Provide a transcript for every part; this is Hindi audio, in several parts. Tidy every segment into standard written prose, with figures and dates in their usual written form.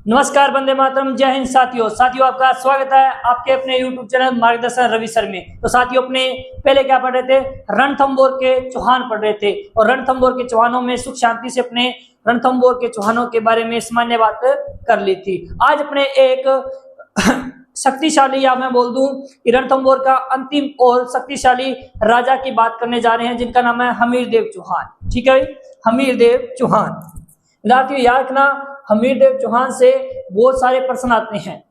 नमस्कार, वंदे मातरम, जय हिंद साथियों आपका स्वागत है आपके अपने यूट्यूब चैनल मार्गदर्शन रवि सर में। तो साथियों, अपने पहले क्या पढ़ रहे थे? रणथंभौर के चौहान पढ़ रहे थे और रणथंभौर के चौहानों में सुख शांति से अपने रणथंभौर के चौहानों के बारे में सामान्य बात कर ली थी। आज अपने एक शक्तिशाली, या मैं बोल दूं कि रणथंभौर का अंतिम और शक्तिशाली राजा की बात करने जा रहे हैं, जिनका नाम है हमीरदेव चौहान। ठीक है, हमीरदेव चौहान। विद्यार्थियों याद रखना, हमीरदेव चौहान से बहुत सारे प्रश्न आते हैं।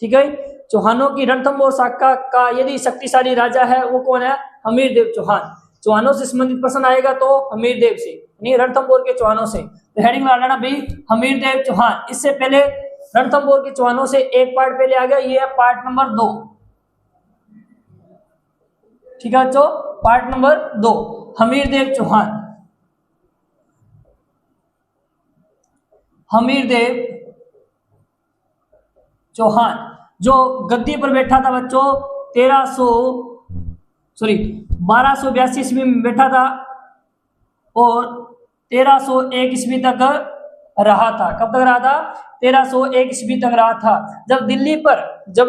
ठीक है, चौहानों की रणथंभौर शाखा का यदि शक्तिशाली राजा है वो कौन है? हमीरदेव चौहान। चौहानों से संबंधित प्रश्न आएगा तो हमीरदेव से, नहीं रणथंभौर के चौहानों से। तो हेडिंग में डालना भाई हमीरदेव चौहान। इससे पहले रणथंभौर के चौहानों से एक पार्ट पहले आ गया, ये है पार्ट नंबर 2। ठीक है बच्चों, पार्ट नंबर 2 हमीरदेव चौहान। हमीरदेव चौहान जो गद्दी पर बैठा था बच्चों 1282 ईस्वी में बैठा था और 1301 ईस्वी तक रहा था। कब तक रहा था? 1301 ईस्वी तक रहा था। जब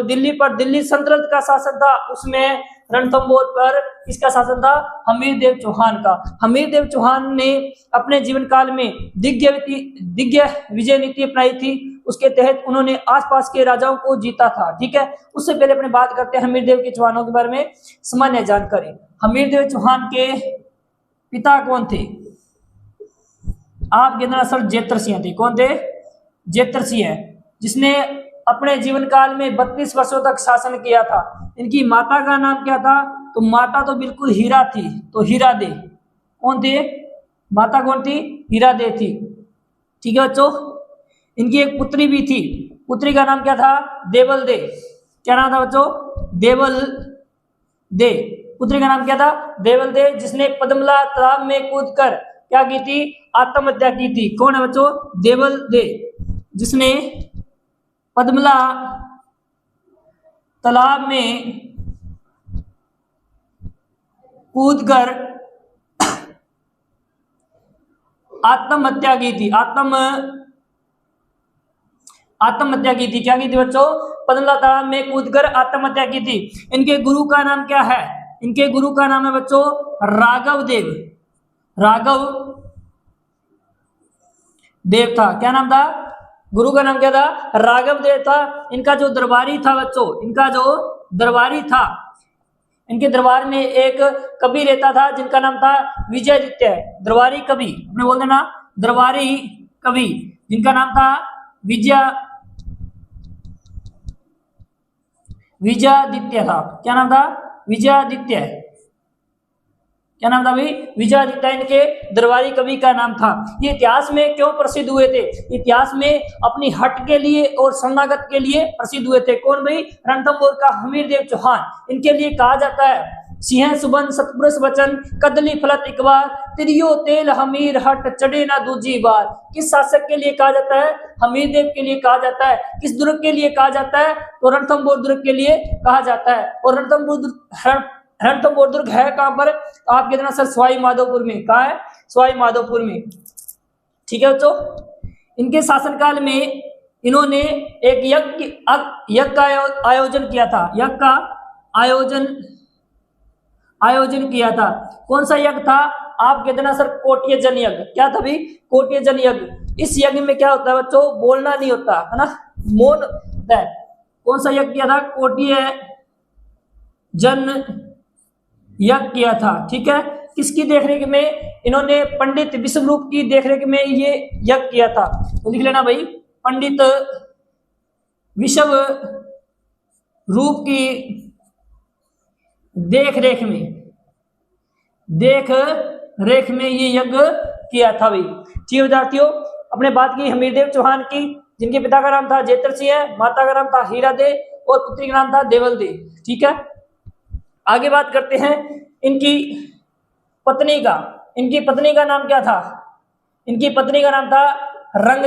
दिल्ली पर दिल्ली सल्तनत का शासन था, उसमें रणथंभौर पर किसका शासन था? हमीरदेव चौहान का। हमीरदेव चौहान ने अपने जीवन काल में दिग्गज विजय नीति अपनाई थी। उसके तहत उन्होंने आसपास के राजाओं को जीता था। ठीक है, उससे पहले अपने बात करते हैं हमीरदेव के चौहानों के बारे में सामान्य जानकारी। हमीरदेव चौहान के पिता कौन थे? आप गिनना सर, जेतर सिंह थे। कौन थे? जेतर सिंह, जिसने अपने जीवन काल में 32 वर्षों तक शासन किया था। इनकी माता का नाम क्या था? तो माता तो बिल्कुल हीरा थी, तो हीरा दे। कौन थे? माता कौन थी? हीरा दे थी। ठीक है बच्चों, इनकी एक पुत्री भी थी। पुत्री का नाम क्या था? देवल दे। क्या नाम था बच्चों? देवल दे। पुत्री का नाम क्या था? देवल दे, जिसने पद्मला तालाब में कूदकर क्या की थी? आत्महत्या की थी। कौन है बच्चों? देवल दे, जिसने पद्मला तालाब में कूदकर आत्महत्या की थी। आत्महत्या की थी। क्या की थी बच्चों? पद्मला तालाब में कूदकर आत्महत्या की थी। इनके गुरु का नाम क्या है? इनके गुरु का नाम है बच्चों राघव देव। राघव देव था। क्या नाम था? गुरु का नाम क्या था? राघव देव था। इनका जो दरबारी था बच्चों, इनका जो दरबारी था, इनके दरबार में एक कवि रहता था जिनका नाम था विजयादित्य। दरबारी कवि, अपने बोल देना दरबारी कवि, जिनका नाम था विजयादित्य था। क्या नाम था? विजयादित्य। क्या नाम था भाई? विजयादित्य इनके दरबारी कवि का नाम था। ये इतिहास में क्यों प्रसिद्ध हुए थे? इतिहास में अपनी हट के लिए और शरणागत के लिए प्रसिद्ध हुए थे। कौन भाई? रणथंभौर का हमीरदेव चौहान। इनके लिए कहा जाता है सिंह सुबन सतपुरुष वचन कदली फलत एक बार तिरियो तेल हमीर हट चढ़े ना दूजी बार। किस शासक के लिए कहा जाता है? हमीरदेव के लिए कहा जाता है। किस दुर्ग के लिए कहा जाता है? तो रणथंभौर दुर्ग के लिए कहा जाता है। और रणथंभौर दुर्ग है कहां पर? आप कहते ना सर सवाई माधोपुर में। कहा है? सवाई माधोपुर में। ठीक है बच्चों, इनके शासनकाल में इन्होंने एक यज्ञ का आयोजन किया था। यज्ञ का आयोजन किया था। कौन सा यज्ञ था? आप कहते ना सर कोटिय जन यज्ञ। क्या था भाई? कोटिय जन यज्ञ। इस यज्ञ में क्या होता है बच्चों? बोलना नहीं होता है ना, मौन होता है। कौन सा यज्ञ किया था? कोटिय जन यज्ञ किया था। ठीक है, किसकी देखरेख में? इन्होंने पंडित विश्वरूप की देखरेख में ये यज्ञ किया था। तो लिख लेना भाई, पंडित विश्वरूप की देखरेख में ये यज्ञ किया था भाई। ठीक है विद्यार्थियों, अपने बात की हमीरदेव चौहान की, जिनके पिता का नाम था जेतर सिंह, माता का नाम था हीरा दे और पुत्री का नाम था देवल दे। ठीक है, आगे बात करते हैं इनकी पत्नी का। इनकी पत्नी का नाम क्या था? इनकी पत्नी का नाम था रंग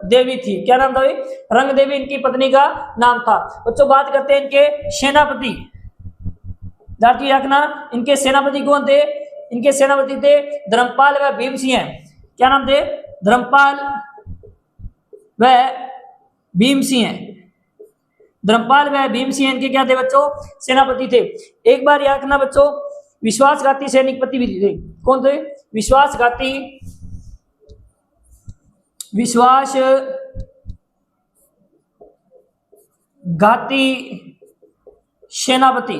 देवी थी। क्या नाम था भाई? रंग देवी इनकी पत्नी का नाम था। बच्चों बात करते हैं इनके सेनापति। रखना, इनके सेनापति कौन थे? इनके सेनापति थे धर्मपाल व भीम सिंह। क्या नाम थे? धर्मपाल वह भीम सिंह है। धर्मपाल व भीम सिंह इनके क्या थे बच्चों? सेनापति थे। एक बार याद रखना बच्चों, विश्वासघाती सैनिकपति भी थे। कौन थे? विश्वासघाती सेनापति।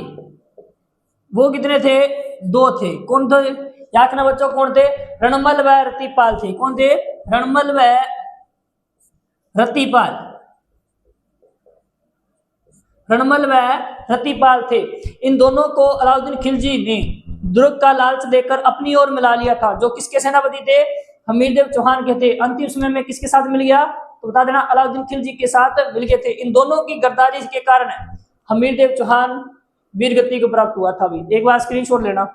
वो कितने थे? 2 थे। कौन थे? याद रखना बच्चों, कौन थे? रणमल व रतिपाल थे। कौन थे? रणमल व रतिपाल। रणमल व रतिपाल थे। इन दोनों को अलाउद्दीन खिलजी ने दुर्ग का लालच देकर अपनी ओर मिला लिया था। जो किसके सेनापति थे? हमीरदेव चौहान के थे। अंतिम समय में किसके साथ मिल गया? तो बता देना, अलाउद्दीन खिलजी के साथ मिल गए थे। इन दोनों की गद्दारी के कारण हमीरदेव चौहान वीरगति को प्राप्त हुआ था। भी एक बार स्क्रीनशॉट लेना।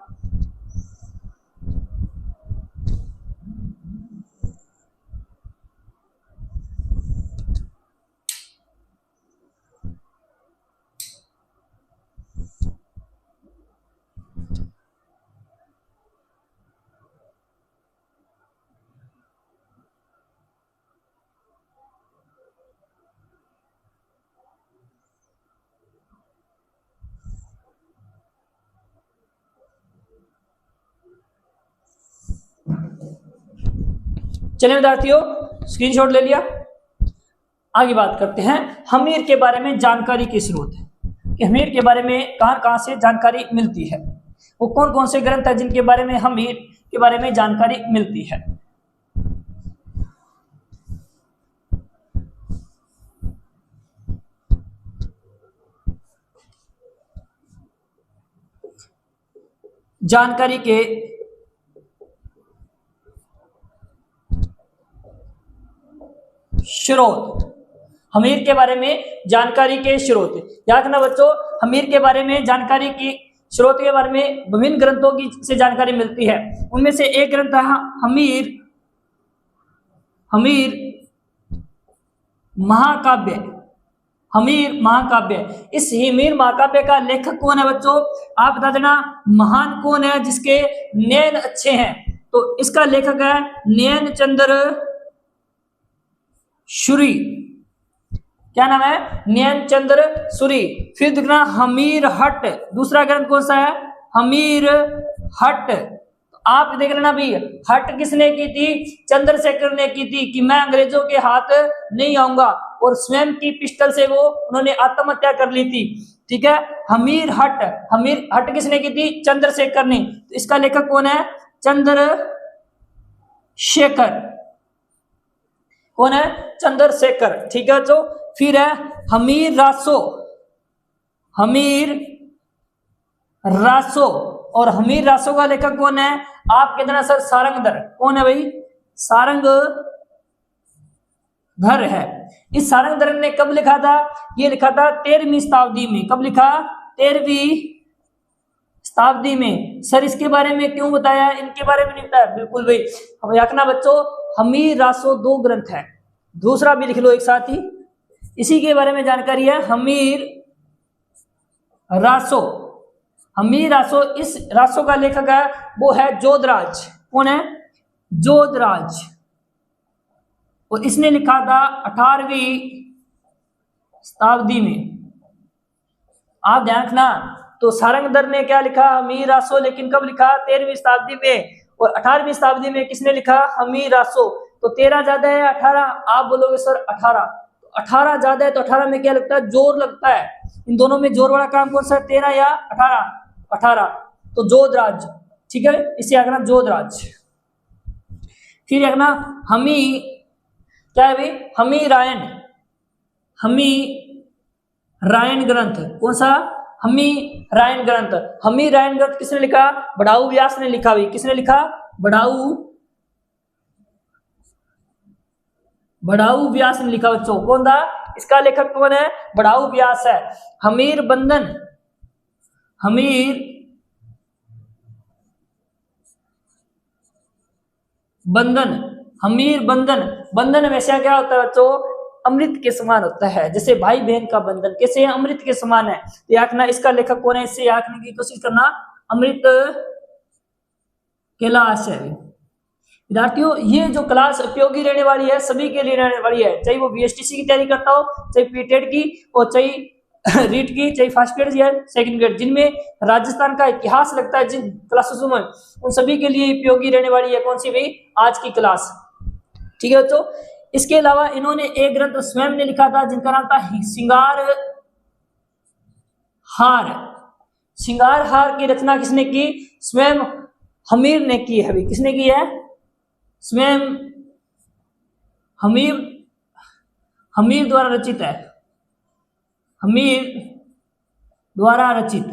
चलिए विद्यार्थियों, स्क्रीनशॉट ले लिया। आगे बात करते हैं हमीर के बारे में जानकारी के स्रोत कि हमीर के बारे में कहां से जानकारी मिलती है। वो कौन कौन से ग्रंथ है जिनके बारे में हमीर के बारे में जानकारी मिलती है। जानकारी के स्रोत, हमीर के बारे में जानकारी के स्रोत। याद रखना बच्चों, हमीर के बारे में जानकारी की स्रोत के बारे में विभिन्न ग्रंथों की से जानकारी मिलती है। उनमें से एक ग्रंथ है हमीर महाकाव्य। हमीर महाकाव्य। इस हमीर महाकाव्य का लेखक कौन है बच्चों? आप बता देना। महान कौन है जिसके नयन अच्छे हैं? तो इसका लेखक है नयन चंद्र सूरी। क्या नाम है? नयन चंद्र सूरी। फिर देखना हमीर हट। दूसरा ग्रंथ कौन सा है? हमीर हट। तो आप देख लेना भी, हट किसने की थी? चंद्रशेखर ने की थी कि मैं अंग्रेजों के हाथ नहीं आऊंगा, और स्वयं की पिस्टल से वो उन्होंने आत्महत्या कर ली थी। ठीक है, हमीर हट किसने की थी? चंद्रशेखर ने। तो इसका लेखक कौन है? चंद्रशेखर। कौन है? चंद्रशेखर। ठीक है, तो फिर है हमीर रासो। और हमीर रासो का लेखक कौन है? आप कहते ना सर सारंगधर। कौन है भाई? सारंगधर है। इस सारंगधर ने कब लिखा था? ये लिखा था 13वीं शताब्दी में। कब लिखा? 13वीं शताब्दी में। सर इसके बारे में क्यों बताया, इनके बारे में नहीं बताया? बिल्कुल भाई, अब याकना बच्चों, हमीर रासो 2 ग्रंथ है। दूसरा भी लिख लो एक साथ ही, इसी के बारे में जानकारी है। हमीर रासो। इस रासो का लेखक है वो है जोधराज। कौन है? जोधराज। और इसने लिखा था 18वीं शताब्दी में। आप ध्यान रखना, तो सारंगधर ने क्या लिखा? हमीर रासो। लेकिन कब लिखा? 13वीं शताब्दी में। और 18वीं शताब्दी में किसने लिखा? हमीर रासो। तो 13 ज्यादा है 18? आप बोलोगे सर 18। 18 ज्यादा है तो 18 में क्या लगता है? जोर लगता है। इन दोनों में जोर वाला काम कौन सा? 13 या 18? 18। तो जोधराज। ठीक है, इसे आगना जोधराज। फिर आगना क्या है भाई? हमीरायण ग्रंथ। कौन सा? हमीरायण ग्रंथ किसने लिखा? बड़ाऊ व्यास ने लिखा। भाई किसने लिखा? बड़ाऊ व्यास ने लिखा बच्चों। कौन था? इसका लेखक कौन है? बड़ाऊ व्यास है। हमीर बंधन वैसे क्या होता है बच्चों? अमृत के समान होता है। जैसे भाई बहन का बंधन कैसे है? अमृत के समान है। तो याकना इसका लेखक कौन है? इससे याकने की कोशिश करना। अमृत कैलाश है। विद्यार्थियों ये जो क्लास उपयोगी रहने वाली है, सभी के लिए रहने वाली है, चाहे वो बीएसटीसी की तैयारी करता हो, चाहे पीटेड की, और चाहे रीट की, चाहे फर्स्ट ग्रेड या सेकंड ग्रेड, जिनमें राजस्थान का इतिहास लगता है जिन क्लासेस में, उन सभी के लिए उपयोगी रहने वाली है कौन सी भाई, आज की क्लास। ठीक है बच्चों। इसके अलावा इन्होंने एक ग्रंथ स्वयं ने लिखा था जिनका नाम था सिंगार हार। सिंगार हार की रचना किसने की, स्वयं हमीर ने की है। किसने की है, स्वयं हमीर द्वारा रचित है, हमीर द्वारा रचित।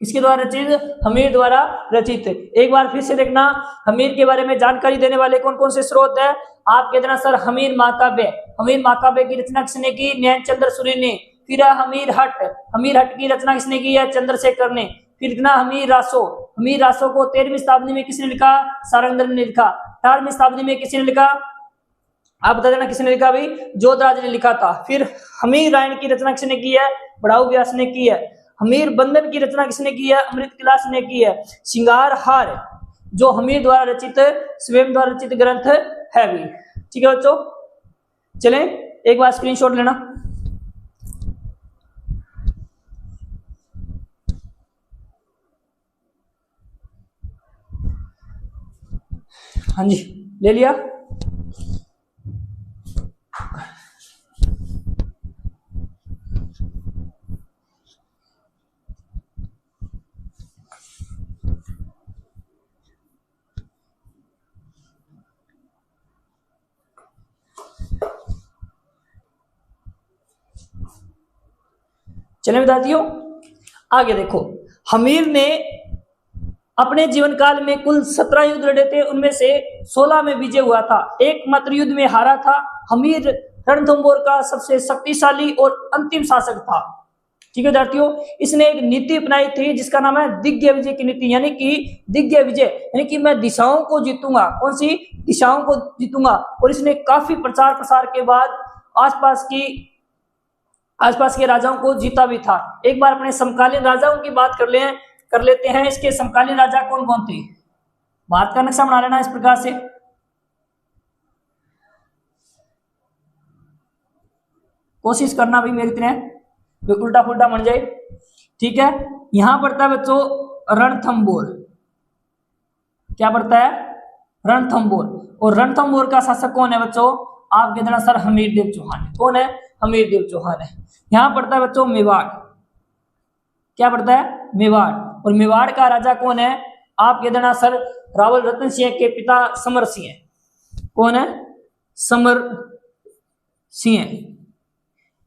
किसके द्वारा रचित, हमीर द्वारा रचित। एक बार फिर से देखना, हमीर के बारे में जानकारी देने वाले कौन कौन से स्रोत है, आप कहते ना सर हमीर महाकाव्य। हमीर महाकाव्य की रचना किसने की, नैनचंद्र सूर्य ने। फिर हमीर हट की रचना किसने की है, चंद्रशेखर ने। फिर ना हमीर रासो को 13वीं शताब्दी में किसने लिखा, सारंगधर ने लिखा। 18वीं शताब्दी में किसने लिखा, आप बता देना किसने लिखा भाई, जोधराज ने लिखा था। फिर हमीर रायन की रचना किसने की है, बड़ाऊ व्यास ने की है। हमीर बंधन की रचना किसने की है, अमृतविलास ने की है। सिंगार हार जो हमीर द्वारा रचित, स्वयं द्वारा रचित ग्रंथ है भी। ठीक है बच्चों, चलें एक बार स्क्रीनशॉट लेना। हाँ जी, ले लिया। चलें विद्यार्थियों, आगे देखो। हमीर ने अपने जीवन काल में कुल 17 युद्ध लड़े थे, उनमें से 16 में विजय हुआ था, एकमात्र युद्ध में हारा था। हमीर रणथंभौर का सबसे शक्तिशाली और अंतिम शासक था। ठीक है विद्यार्थियों, इसने एक नीति अपनाई थी जिसका नाम है दिग्गज विजय की नीति, यानी कि दिग्गज विजय यानी कि मैं दिशाओं को जीतूंगा। कौन सी दिशाओं को जीतूंगा। और इसने काफी प्रचार प्रसार के बाद आसपास के राजाओं को जीता भी था। एक बार अपने समकालीन राजाओं की बात कर लेते हैं। इसके समकालीन राजा कौन कौन थे, भारत का नक्शा बना लेना इस प्रकार से। कोशिश करना भी मेरी तरह उल्टा पुल्टा बन जाए। ठीक है, यहां पड़ता है बच्चों रणथंभौर। क्या पड़ता है, रणथंभौर। और रणथंभौर का शासक कौन है बच्चों, आप कहते हैं सर हमीरदेव चौहान। कौन है, हमीरदेव चौहान है। यहां पड़ता है बच्चों मेवाड़। क्या पड़ता है, मेवाड़। और मेवाड़ का राजा कौन है, आप कह देना सर रावल रतन सिंह के पिता समर सिंह। कौन है, समर सिंह।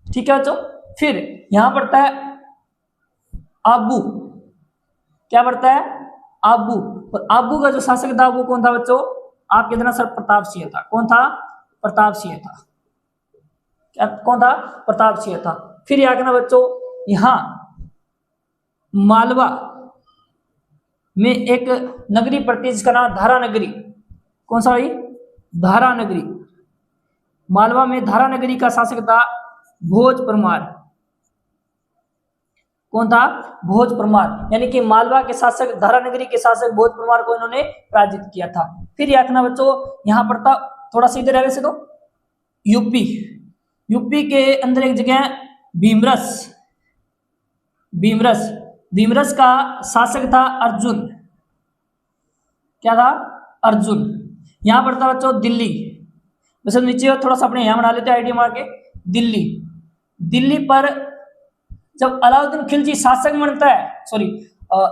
ठीक है बच्चों। फिर यहां पड़ता है आबू। क्या पड़ता है, आबू। और आबू का जो शासक था वो कौन था बच्चों, आप कह देना सर प्रताप सिंह था। कौन था, प्रताप सिंह था। क्या कौन था, प्रताप सिंह था। फिर याद रखना बच्चों, यहां मालवा में एक नगरी पड़ती है जिसका नाम धारा नगरी। कौन सा भाई, धारा नगरी। मालवा में धारा नगरी का शासक था भोज परमार। कौन था, भोज परमार। यानी कि मालवा के शासक, धारा नगरी के शासक भोज परमार को इन्होंने पराजित किया था। फिर याद रखना बच्चों, यहां पड़ता थोड़ा सा इधर है वैसे तो यूपी के अंदर एक जगह भीमरस का शासक था अर्जुन। क्या था, अर्जुन। यहां पड़ता बच्चों दिल्ली। वैसे नीचे थोड़ा सा अपने यहां बना लेते हैं आईडी मार के। दिल्ली पर जब अलाउद्दीन खिलजी शासक बनता है,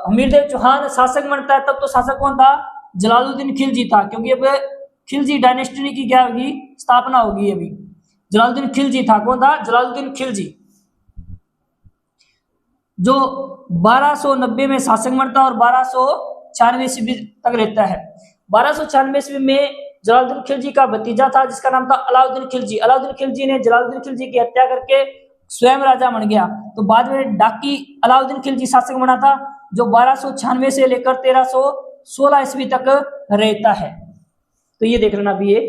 हमीरदेव चौहान शासक बनता है, तब तो शासक कौन था, जलालुद्दीन खिलजी था। क्योंकि अब खिलजी डायनेस्टी की क्या होगी, स्थापना होगी। अभी जलालुद्दीन खिलजी था। कौन था, जलालुद्दीन खिलजी, जो 1290 में शासक बनता है और 1296 ईस्वी तक रहता है। 1296 ईस्वी में जलालुद्दीन खिलजी का भतीजा था जिसका नाम था अलाउद्दीन खिलजी। अलाउद्दीन खिलजी ने जलालुद्दीन खिलजी की हत्या करके स्वयं राजा बन गया। तो बाद में डाकी अलाउद्दीन खिलजी शासक बना था, जो 1296 से लेकर 1316 ईस्वी तक रहता है। तो ये देख लेना भी ये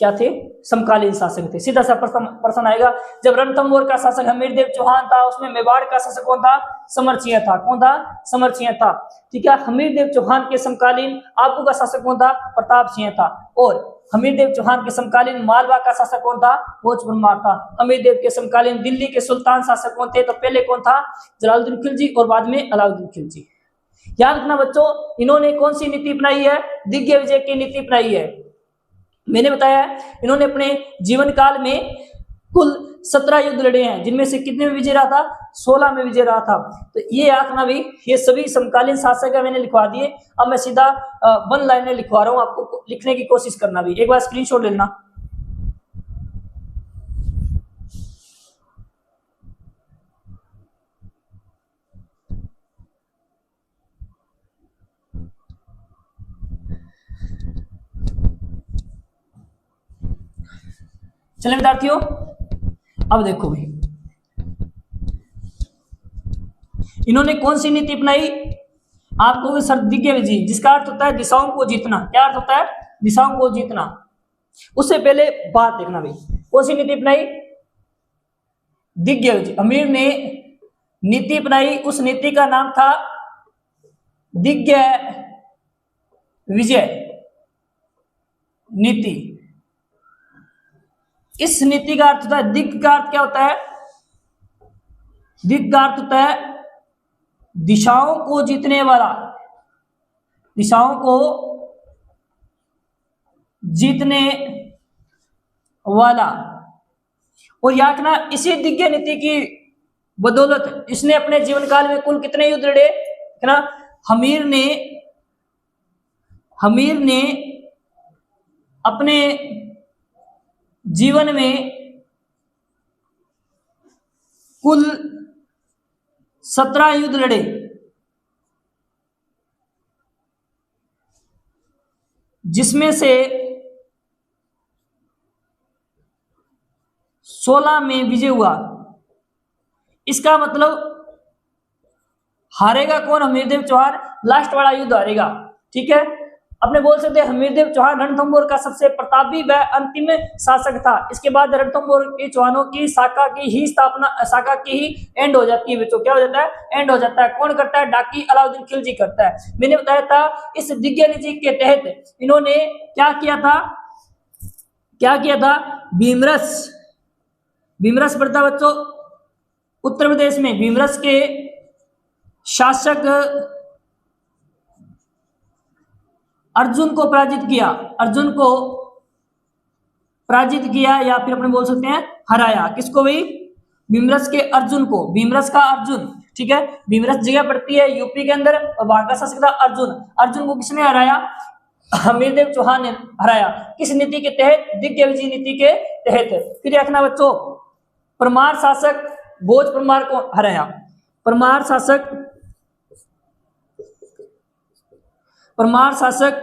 क्या थे? समकालीन शासक थे। सीधा सा प्रश्न आएगा, जब रणथंभौर का शासक हमीरदेव चौहान था, उसमें मेवाड़ का शासक कौन था? समर सिंह था। कौन था? समर सिंह था। ठीक है। हमीरदेव चौहान के समकालीन आबू का शासक कौन था? प्रताप सिंह था। और हमीरदेव चौहान के समकालीन मालवा का शासक कौन था? भोज परमार था। हमीरदेव के समकालीन दिल्ली के सुल्तान शासक कौन थे? तो पहले कौन था? जलालुद्दीन खिलजी और बाद में अलाउद्दीन खिलजी। याद रखना बच्चों, इन्होंने कौन सी नीति अपनाई है? दिग्विजय विजय की नीति अपनाई है। मैंने बताया इन्होंने अपने जीवन काल में कुल 17 युद्ध लड़े हैं, जिनमें से कितने में विजय रहा था? 16 में विजय रहा था। तो ये आंकना भी, ये सभी समकालीन शासक है, मैंने लिखवा दिए। अब मैं सीधा 1 लाइनर लिखवा रहा हूं, आपको लिखने की कोशिश करना भी। एक बार स्क्रीनशॉट लेना। चलिए विद्यार्थियों, अब देखो भाई, इन्होंने कौन सी नीति अपनाई? आपको सर दिग्विजय विजय, जिसका अर्थ होता है दिशाओं को जीतना। क्या अर्थ होता है? दिशाओं को जीतना। उससे पहले बात देखना भाई, कौन सी नीति अपनाई? दिग्विजय विजय। अमीर ने नीति अपनाई, उस नीति का नाम था दिग्विजय विजय नीति। इस नीति का अर्थ होता है, दिग्ग का अर्थ क्या होता है? दिग्ग का अर्थ होता है दिशाओं को जीतने वाला, दिशाओं को जीतने वाला। और याद रखना, इसी दिग्विजय नीति की बदौलत इसने अपने जीवन काल में कुल कितने युद्ध लड़े? ना, हमीर ने अपने जीवन में कुल 17 युद्ध लड़े, जिसमें से 16 में विजय हुआ। इसका मतलब हारेगा कौन? हमीरदेव चौहान। लास्ट वाला युद्ध हारेगा। ठीक है। अपने बोल सकते हैं हमीरदेव चौहान रणथंभौर का सबसे प्रतापी व अंतिम शासक था। इसके बाद रणथंभौर के चौहानों की शाखा की ही स्थापना, शाखा की ही एंड हो जाती है बच्चों। क्या हो जाता है? एंड हो जाता है। कौन करता है? डाकी अलाउद्दीन खिलजी करता है। मैंने बताया था इस दिग्विजय नीति के तहत इन्होंने क्या किया था? क्या किया था? भीमरस पड़ता बच्चों उत्तर प्रदेश में। भीमरस के शासक अर्जुन को पराजित किया। अर्जुन को पराजित किया, या फिर अपने बोल सकते हैं हराया। किसको भाई? भीमरस के अर्जुन को। भीमरस का अर्जुन। ठीक है। भीमरस जगह पड़ती है यूपी के अंदर, और वहां का शासक था अर्जुन। अर्जुन को किसने हराया? हमीरदेव चौहान ने हराया। किस नीति के तहत? दिग्विजय विजय नीति के तहत। फिर देखना बच्चों, परमार शासक भोज परमार को हराया। परमार शासक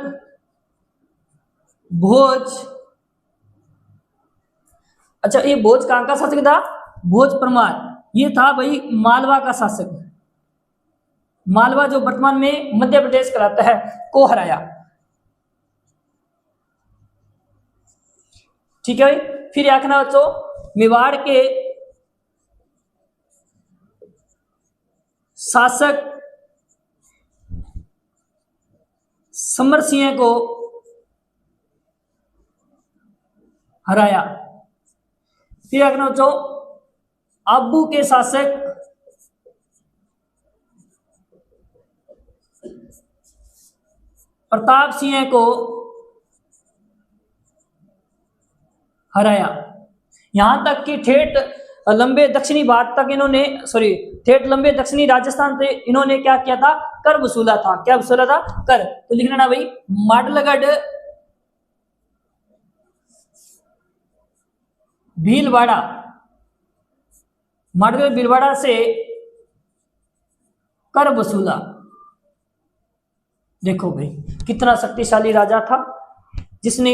भोज, अच्छा ये भोज कहां का शासक था? भोज परमार। ये था भाई मालवा का शासक। मालवा जो वर्तमान में मध्य प्रदेश कहलाता है, को हराया। ठीक है भाई। फिर आखना बच्चों, मेवाड़ के शासक समर सिंह को हराया। फिर आखना बच्चों, आबू के शासक प्रताप सिंह को हराया। यहां तक कि ठेठ लंबे दक्षिणी भारत तक इन्होंने, ठेठ लंबे दक्षिणी राजस्थान से इन्होंने क्या किया था? कर वसूला था। क्या वसूला था? कर। तो लिखना ना भाई, माडलगढ़, भीलवाड़ा, माडलगढ़ भीलवाड़ा से कर वसूला। देखो भाई कितना शक्तिशाली राजा था, जिसने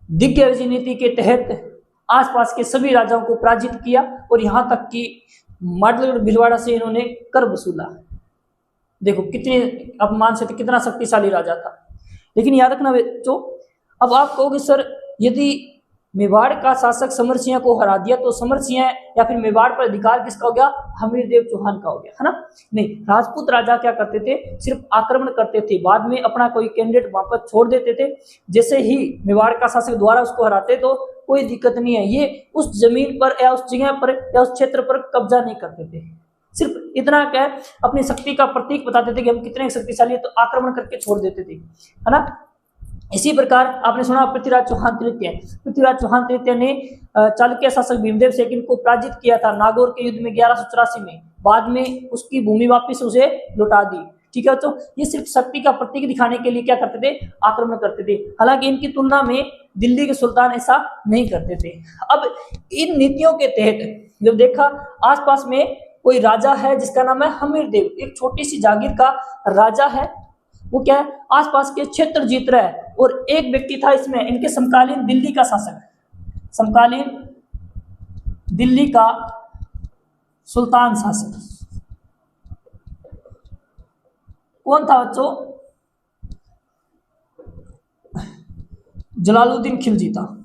दिग्विजय विजय नीति के तहत आसपास के सभी राजाओं को पराजित किया, और यहां तक कि माडलगढ़ भीलवाड़ा से इन्होंने कर वसूला। देखो कितने अपमान से, कितना शक्तिशाली राजा था। लेकिन याद रखना बच्चों, अब आप कहोगे सर यदि मेवाड़ का शासक समर सिंह को हरा दिया तो समर सिंह या फिर मेवाड़ पर अधिकार किसका हो गया, हमीरदेव चौहान का हो गया, है ना। नहीं, राजपूत राजा क्या करते थे, सिर्फ आक्रमण करते थे, बाद में अपना कोई कैंडिडेट वापस छोड़ देते थे। जैसे ही मेवाड़ का शासक द्वारा उसको हराते तो कोई दिक्कत नहीं है, ये उस जमीन पर या उस जगह पर या उस क्षेत्र पर कब्जा नहीं करते थे, सिर्फ इतना क्या अपनी शक्ति का प्रतीक बताते थे कि हम कितने शक्तिशाली है, तो आक्रमण करके छोड़ देते थे, है ना। इसी प्रकार आपने सुना पृथ्वीराज चौहान तृतीय। पृथ्वीराज चौहान तृतीय ने चालुक्य शासक भीमदेव सेकंड को पराजित किया था नागौर के युद्ध में 1184 में, बाद में उसकी भूमि वापस उसे लौटा दी, ठीक है। तो ये सिर्फ शक्ति का प्रतीक दिखाने के लिए क्या करते थे, आक्रमण करते थे। हालांकि इनकी तुलना में दिल्ली के सुल्तान ऐसा नहीं करते थे। अब इन नीतियों के तहत जब देखा आसपास में कोई राजा है जिसका नाम है हमीरदेव, एक छोटी सी जागीर का राजा है, वो क्या है आसपास के क्षेत्र जीत रहा है, और एक व्यक्ति था इसमें इनके समकालीन दिल्ली का शासक, समकालीन दिल्ली का सुल्तान शासक कौन था बच्चों, जलालुद्दीन खिलजी था,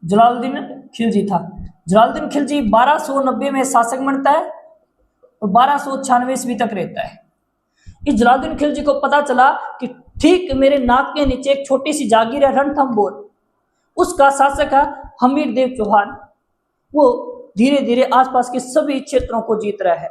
जलालुद्दीन खिलजी था। जलालुद्दीन खिलजी 1290 में शासक बनता है और 1296 ईस्वी तक रहता है। इस जलालुद्दीन खिलजी को पता चला कि ठीक मेरे नाक के नीचे एक छोटी सी जागीर है रणथंभौर, उसका शासक है हमीरदेव चौहान, वो धीरे धीरे आसपास के सभी क्षेत्रों को जीत रहा है,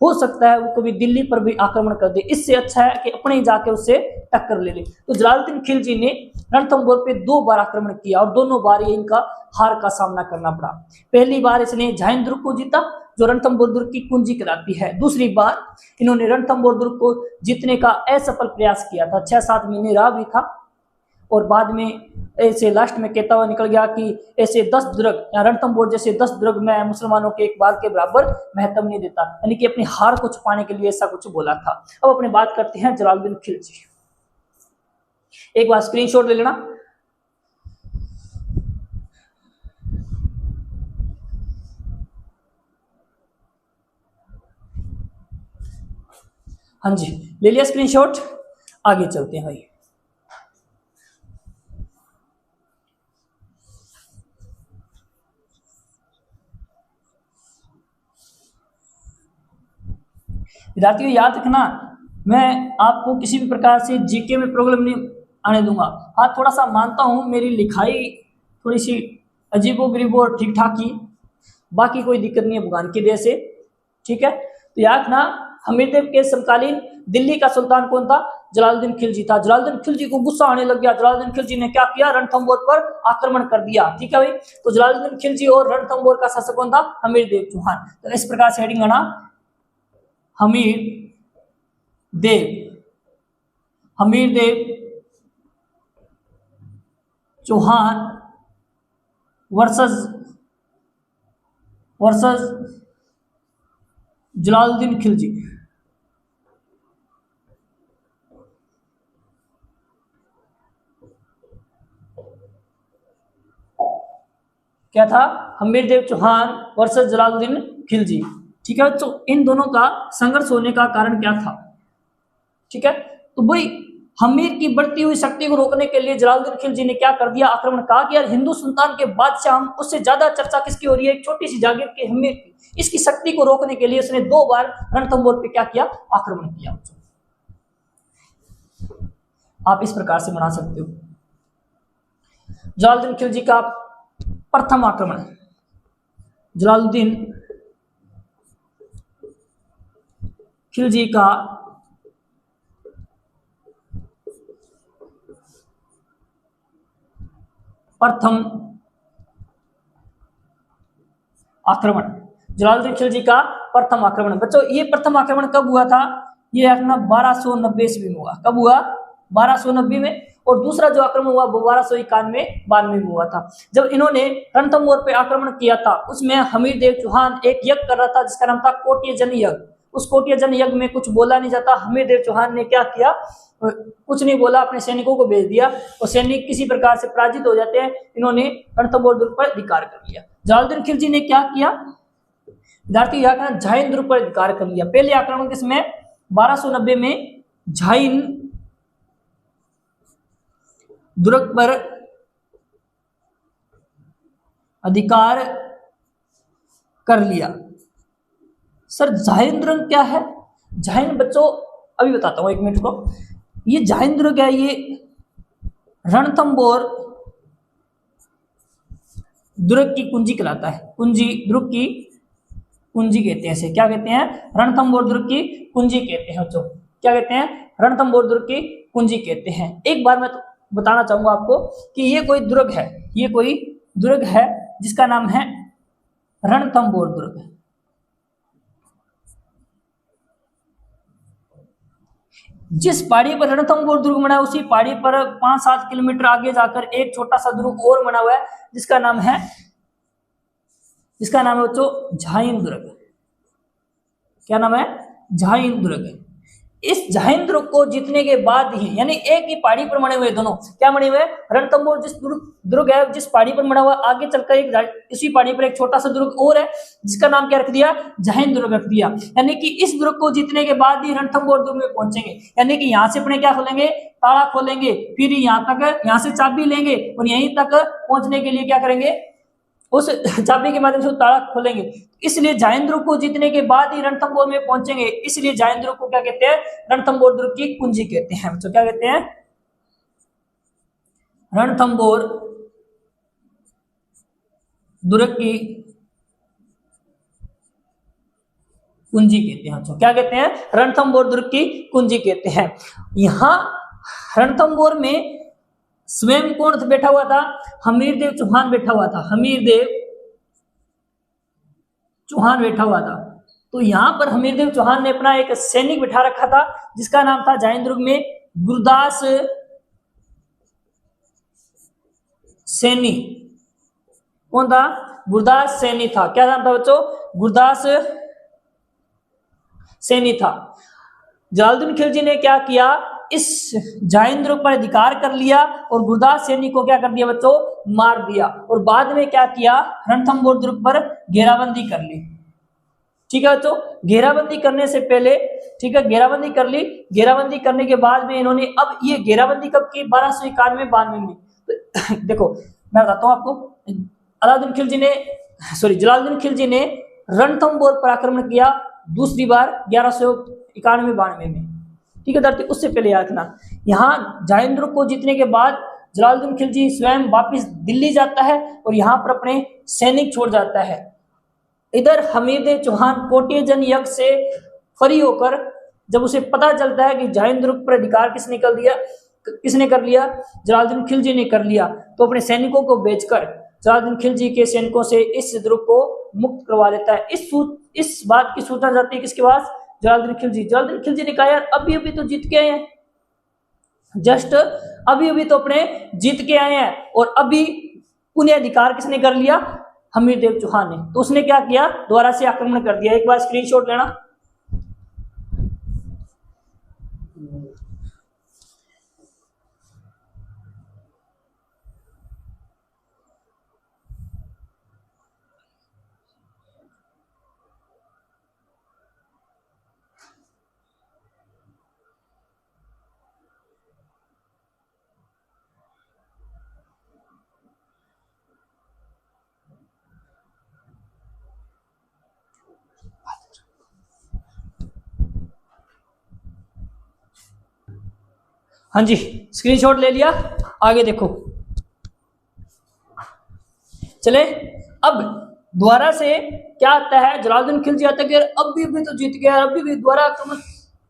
हो सकता है वो कभी दिल्ली पर भी आक्रमण कर दे, इससे अच्छा है कि अपने ही जाके उससे टक्कर ले ले। तो जलालुद्दीन खिलजी ने रणथंभौर पे 2 बार आक्रमण किया और दोनों बार ये इनका हार का सामना करना पड़ा। पहली बार इसने झाइन दुर्ग को जीता जो रणथंभौर दुर्ग की कुंजी कहलाती है, दूसरी बार इन्होंने रणथंभौर दुर्ग को जीतने का असफल प्रयास किया था, 6-7 महीने रहा भी था, और बाद में ऐसे लास्ट में कहता हुआ निकल गया कि ऐसे 10 दुर्ग या रणथंभौर जैसे 10 दुर्ग मैं मुसलमानों के एक बार के बराबर महत्व नहीं देता, यानी कि अपनी हार को छुपाने के लिए ऐसा कुछ बोला था। अब अपनी बात करते हैं जलालुद्दीन खिलजी। एक बार स्क्रीनशॉट ले लेना। हाँ जी, ले लिया स्क्रीनशॉट, आगे चलते हैं भाई। विद्यार्थियों याद रखना, मैं आपको किसी भी प्रकार से जीके में प्रॉब्लम नहीं आने दूंगा। हाँ, थोड़ा सा मानता हूँ मेरी लिखाई थोड़ी सी अजीबोगरीबो और ठीक ठाक ही, बाकी कोई दिक्कत नहीं है भगवान की दया से, ठीक है। तो याद रखना हमीरदेव के समकालीन दिल्ली का सुल्तान कौन था, जलालुद्दीन खिलजी था। जलालुद्दीन खिलजी को गुस्सा आने लग गया, जलालुद्दीन खिलजी ने क्या किया, रणथंभौर पर आक्रमण कर दिया, ठीक है भाई। तो जलालुद्दीन खिलजी और रणथंभौर का शासक कौन था, हमीरदेव चौहान। तो इस प्रकार से हेडिंग आना, हमीरदेव चौहान वर्सेस जलालुद्दीन खिलजी। क्या था, हमीरदेव चौहान वर्सेस जलालुद्दीन खिलजी, ठीक है। तो इन दोनों का संघर्ष होने का कारण क्या था, ठीक है। तो भाई हमीर की बढ़ती हुई शक्ति को रोकने के लिए जलालुद्दीन खिलजी ने क्या कर दिया, आक्रमण कहा कि यार हिंदू सुल्तान के बादशाह हम, उससे ज्यादा चर्चा किसकी हो रही है, एक छोटी सी जागीर के हमीर की, इसकी शक्ति को रोकने के लिए उसने 2 बार रणथंभौर पे क्या किया, आक्रमण किया। आप इस प्रकार से बना सकते हो। जलालुद्दीन खिलजी का प्रथम आक्रमण, जलालुद्दीन खिलजी का प्रथम आक्रमण, जलालुद्दीन खिलजी का प्रथम आक्रमण। बच्चों ये प्रथम आक्रमण कब हुआ था, ये अपना 1290 ईस्वी में हुआ। कब हुआ, 1290 में। और दूसरा जो आक्रमण हुआ वो 1291-92 में हुआ था, जब इन्होंने रणथंभौर पे आक्रमण किया था। उसमें हमीरदेव चौहान एक यज्ञ कर रहा था जिसका नाम था कोटिय जन यज्ञ। उस कोटिय जन यज्ञ में कुछ बोला नहीं जाता, हमीरदेव चौहान ने क्या किया, कुछ नहीं बोला, अपने सैनिकों को भेज दिया और सैनिक किसी प्रकार से पराजित हो जाते हैं। इन्होंने रणथंभौर दुर्ग पर अधिकार कर लिया। जलालुद्दीन खिलजी ने क्या किया, विद्यार्थी यहाँ झाइन दुर्ग पर अधिकार कर लिया। पहले आक्रमण किसमें, 1290 में झाइन दुर्ग पर अधिकार कर लिया। सर जाहिंद दुर्ग क्या है? जाहिंद बच्चों अभी बताता हूं, 1 मिनट को। ये जाहिंद दुर्ग है, ये रणथंबोर दुर्ग की कुंजी कहलाता है। कुंजी, दुर्ग की कुंजी कहते हैं इसे। क्या कहते हैं? रणथंबोर दुर्ग की कुंजी कहते हैं बच्चों। क्या कहते हैं? रणथंबोर दुर्ग की कुंजी कहते हैं। एक बार मैं तो बताना चाहूंगा आपको कि ये कोई दुर्ग है, ये कोई दुर्ग है जिसका नाम है रणथंबोर दुर्ग। जिस पहाड़ी पर रणथंबोर दुर्ग बना है उसी पहाड़ी पर 5-7 किलोमीटर आगे जाकर एक छोटा सा दुर्ग और बना हुआ है जिसका नाम है बच्चों जाहिंद दुर्ग। क्या नाम है? जाहिंद दुर्ग। इस जाहिंद दुर्ग को जीतने के बाद ही, यानी एक ही पहाड़ी पर बने हुए दोनों, क्या बने हुए? रणथंबोर जिस दुर्ग है, जिस पहाड़ी पर बना हुआ, आगे चलकर एक इसी पहाड़ी पर एक छोटा सा दुर्ग और है जिसका नाम क्या रख दिया? जाहिंद दुर्ग रख दिया। यानी कि इस दुर्ग को जीतने के बाद ही रणथंबोर दुर्ग में पहुंचेंगे। यानी कि यहाँ से अपने क्या खोलेंगे? ताला खोलेंगे, फिर यहाँ से चाबी लेंगे और यहीं तक पहुंचने के लिए क्या करेंगे? उस चाबी के माध्यम से ताला खोलेंगे। इसलिए जाहिंद दुर्ग को जीतने के बाद ही रणथंबोर में पहुंचेंगे। इसलिए जाहिंद दुर्ग को क्या कहते हैं? रणथंबोर दुर्ग की कुंजी कहते हैं बच्चों। क्या कहते हैं? रणथंबोर दुर्ग की कुंजी कहते हैं बच्चों। क्या कहते हैं? रणथंबोर दुर्ग की कुंजी कहते हैं। यहां रणथंबोर में स्वयं कौन बैठा हुआ था? हमीरदेव चौहान बैठा हुआ था। हमीरदेव चौहान बैठा हुआ था। तो यहां पर हमीरदेव चौहान ने अपना एक सैनिक बिठा रखा था जिसका नाम था जाहिंद दुर्ग में गुरदास सैनी। कौन था? गुरदास सैनी था। क्या नाम था बच्चों? गुरदास सैनी था। जलालुद्दीन खिलजी ने क्या किया? इस जाहिंद दुर्ग पर अधिकार कर लिया और गुरदास सैनी को क्या कर दिया बच्चों? मार दिया। और बाद में क्या किया? रणथंबोर दुर्ग पर घेराबंदी कर ली। ठीक है बच्चों, घेराबंदी करने से पहले, ठीक है, घेराबंदी कर ली। घेराबंदी करने के बाद में इन्होंने, अब ये घेराबंदी कब की? 1291-92 में। तो देखो मैं बताता हूं आपको, जलालुद्दीन खिलजी ने रणथंबोर पर आक्रमण किया दूसरी बार 1191-92 में। ठीक है धरती, उससे पहले याद रखना। यहाँ जाहिंद दुर्ग को जीतने के बाद जलालुद्दीन खिलजी स्वयं वापिस दिल्ली जाता है और यहाँ पर अपने सैनिक छोड़ जाता है। इधर हमीरदेव चौहान कोटियजन यज्ञ से फ्री होकर, जब उसे पता चलता है कि जाहिंद दुर्ग पर अधिकार किसने कर लिया? जलालुद्दीन खिलजी ने कर लिया, तो अपने सैनिकों को भेजकर जलालुद्दीन खिलजी के सैनिकों से इस दुर्ग को मुक्त करवा देता है। इस बात की सूचना जाती है किसके पास? जलालुद्दीन खिलजी ने कहा यार अभी तो जीत के आए हैं, जस्ट अभी तो अपने जीत के आए हैं और अभी पुनः अधिकार किसने कर लिया? हमीरदेव चौहान ने। तो उसने क्या किया? दोबारा से आक्रमण कर दिया। एक बार स्क्रीनशॉट लेना। हाँ जी, स्क्रीनशॉट ले लिया। आगे देखो, चले अब दोबारा से क्या आता है? जलालुद्दीन खिलजी आता है कि यार अभी तो जीत गया, अभी भी दोबारा आक्रमण,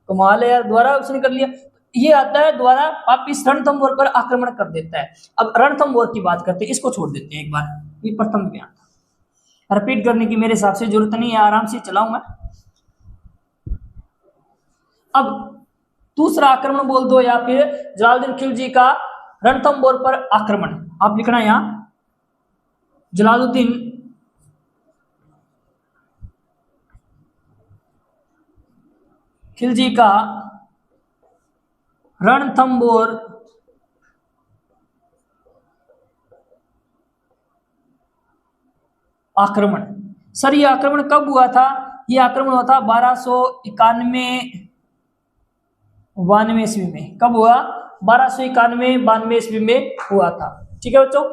कमाल है यार, दोबारा उसने कर लिया। ये आता है दोबारा वापिस रणथंबोर पर आक्रमण कर देता है। अब रणथंबोर की बात करते हैं, इसको छोड़ देते हैं एक बार, ये प्रथम बयान था, रिपीट करने की मेरे हिसाब से जरूरत नहीं है, आराम से चलाऊं मैं। अब दूसरा आक्रमण बोल दो या फिर जलालुद्दीन खिलजी का रणथंबोर पर आक्रमण, आप लिखना यहां जलालुद्दीन खिलजी का रणथंबोर आक्रमण। सर ये आक्रमण कब हुआ था? ये आक्रमण हुआ था 1291-92 ईस्वी में। कब हुआ? 1291-92 ईस्वी में हुआ था। ठीक है बच्चों,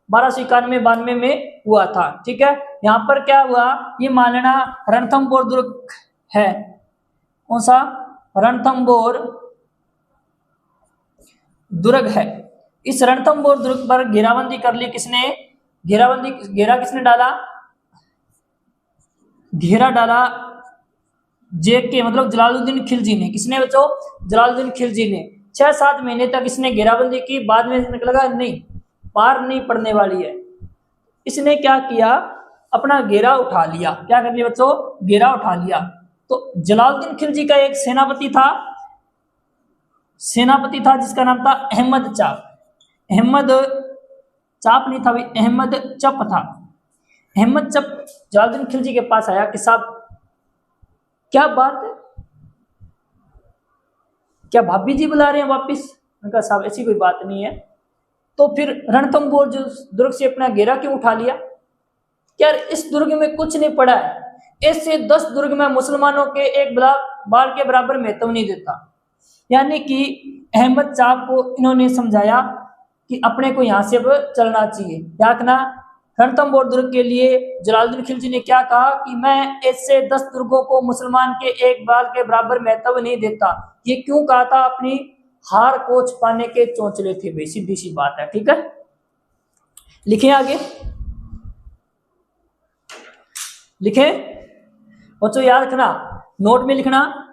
1291-92 में हुआ था। ठीक है, यहाँ पर क्या हुआ, ये मान लेना रणथंभौर दुर्ग है। कौन सा? रणथंभौर दुर्ग है। इस रणथंभौर दुर्ग पर घेराबंदी कर ली किसने? घेरा किसने डाला? घेरा डाला जेके मतलब जलालुद्दीन खिलजी ने। किसने बच्चों? जलालुद्दीन खिलजी ने। 6-7 महीने तक इसने घेराबंदी की, बाद में इसने लगा नहीं, पार नहीं पड़ने वाली है। इसने क्या किया, अपना घेरा उठा लिया। क्या कर लिया बच्चों? घेरा उठा लिया। तो जलालुद्दीन खिलजी का एक सेनापति था जिसका नाम था अहमद चाप। अहमद चाप नहीं था भाई, अहमद चप था। अहमद चप जलालुद्दीन खिलजी के पास आया कि साहब क्या बात है, क्या भाभी जी बुला रहे हैं वापिस? मैंने कहा साहब ऐसी कोई बात नहीं है। तो फिर रणथंभौर जो दुर्ग से अपना घेरा क्यों उठा लिया? यार इस दुर्ग में कुछ नहीं पड़ा है, ऐसे 10 दुर्ग में मुसलमानों के एक बाल के बराबर महत्व नहीं देता। यानी कि अहमद चाप को इन्होंने समझाया कि अपने को यहाँ से अब चलना चाहिए। क्या करना? रणथंभौर दुर्ग के लिए जलालुद्दीन खिलजी ने क्या कहा कि मैं ऐसे 10 दुर्गों को मुसलमान के एक बाल के बराबर महत्व नहीं देता। ये क्यों कहा था? अपनी हार को छुपाने के चौंचले थे भाई, सीधी सी बात है। ठीक है, लिखे आगे, लिखे बच्चों, याद रखना, नोट में लिखना।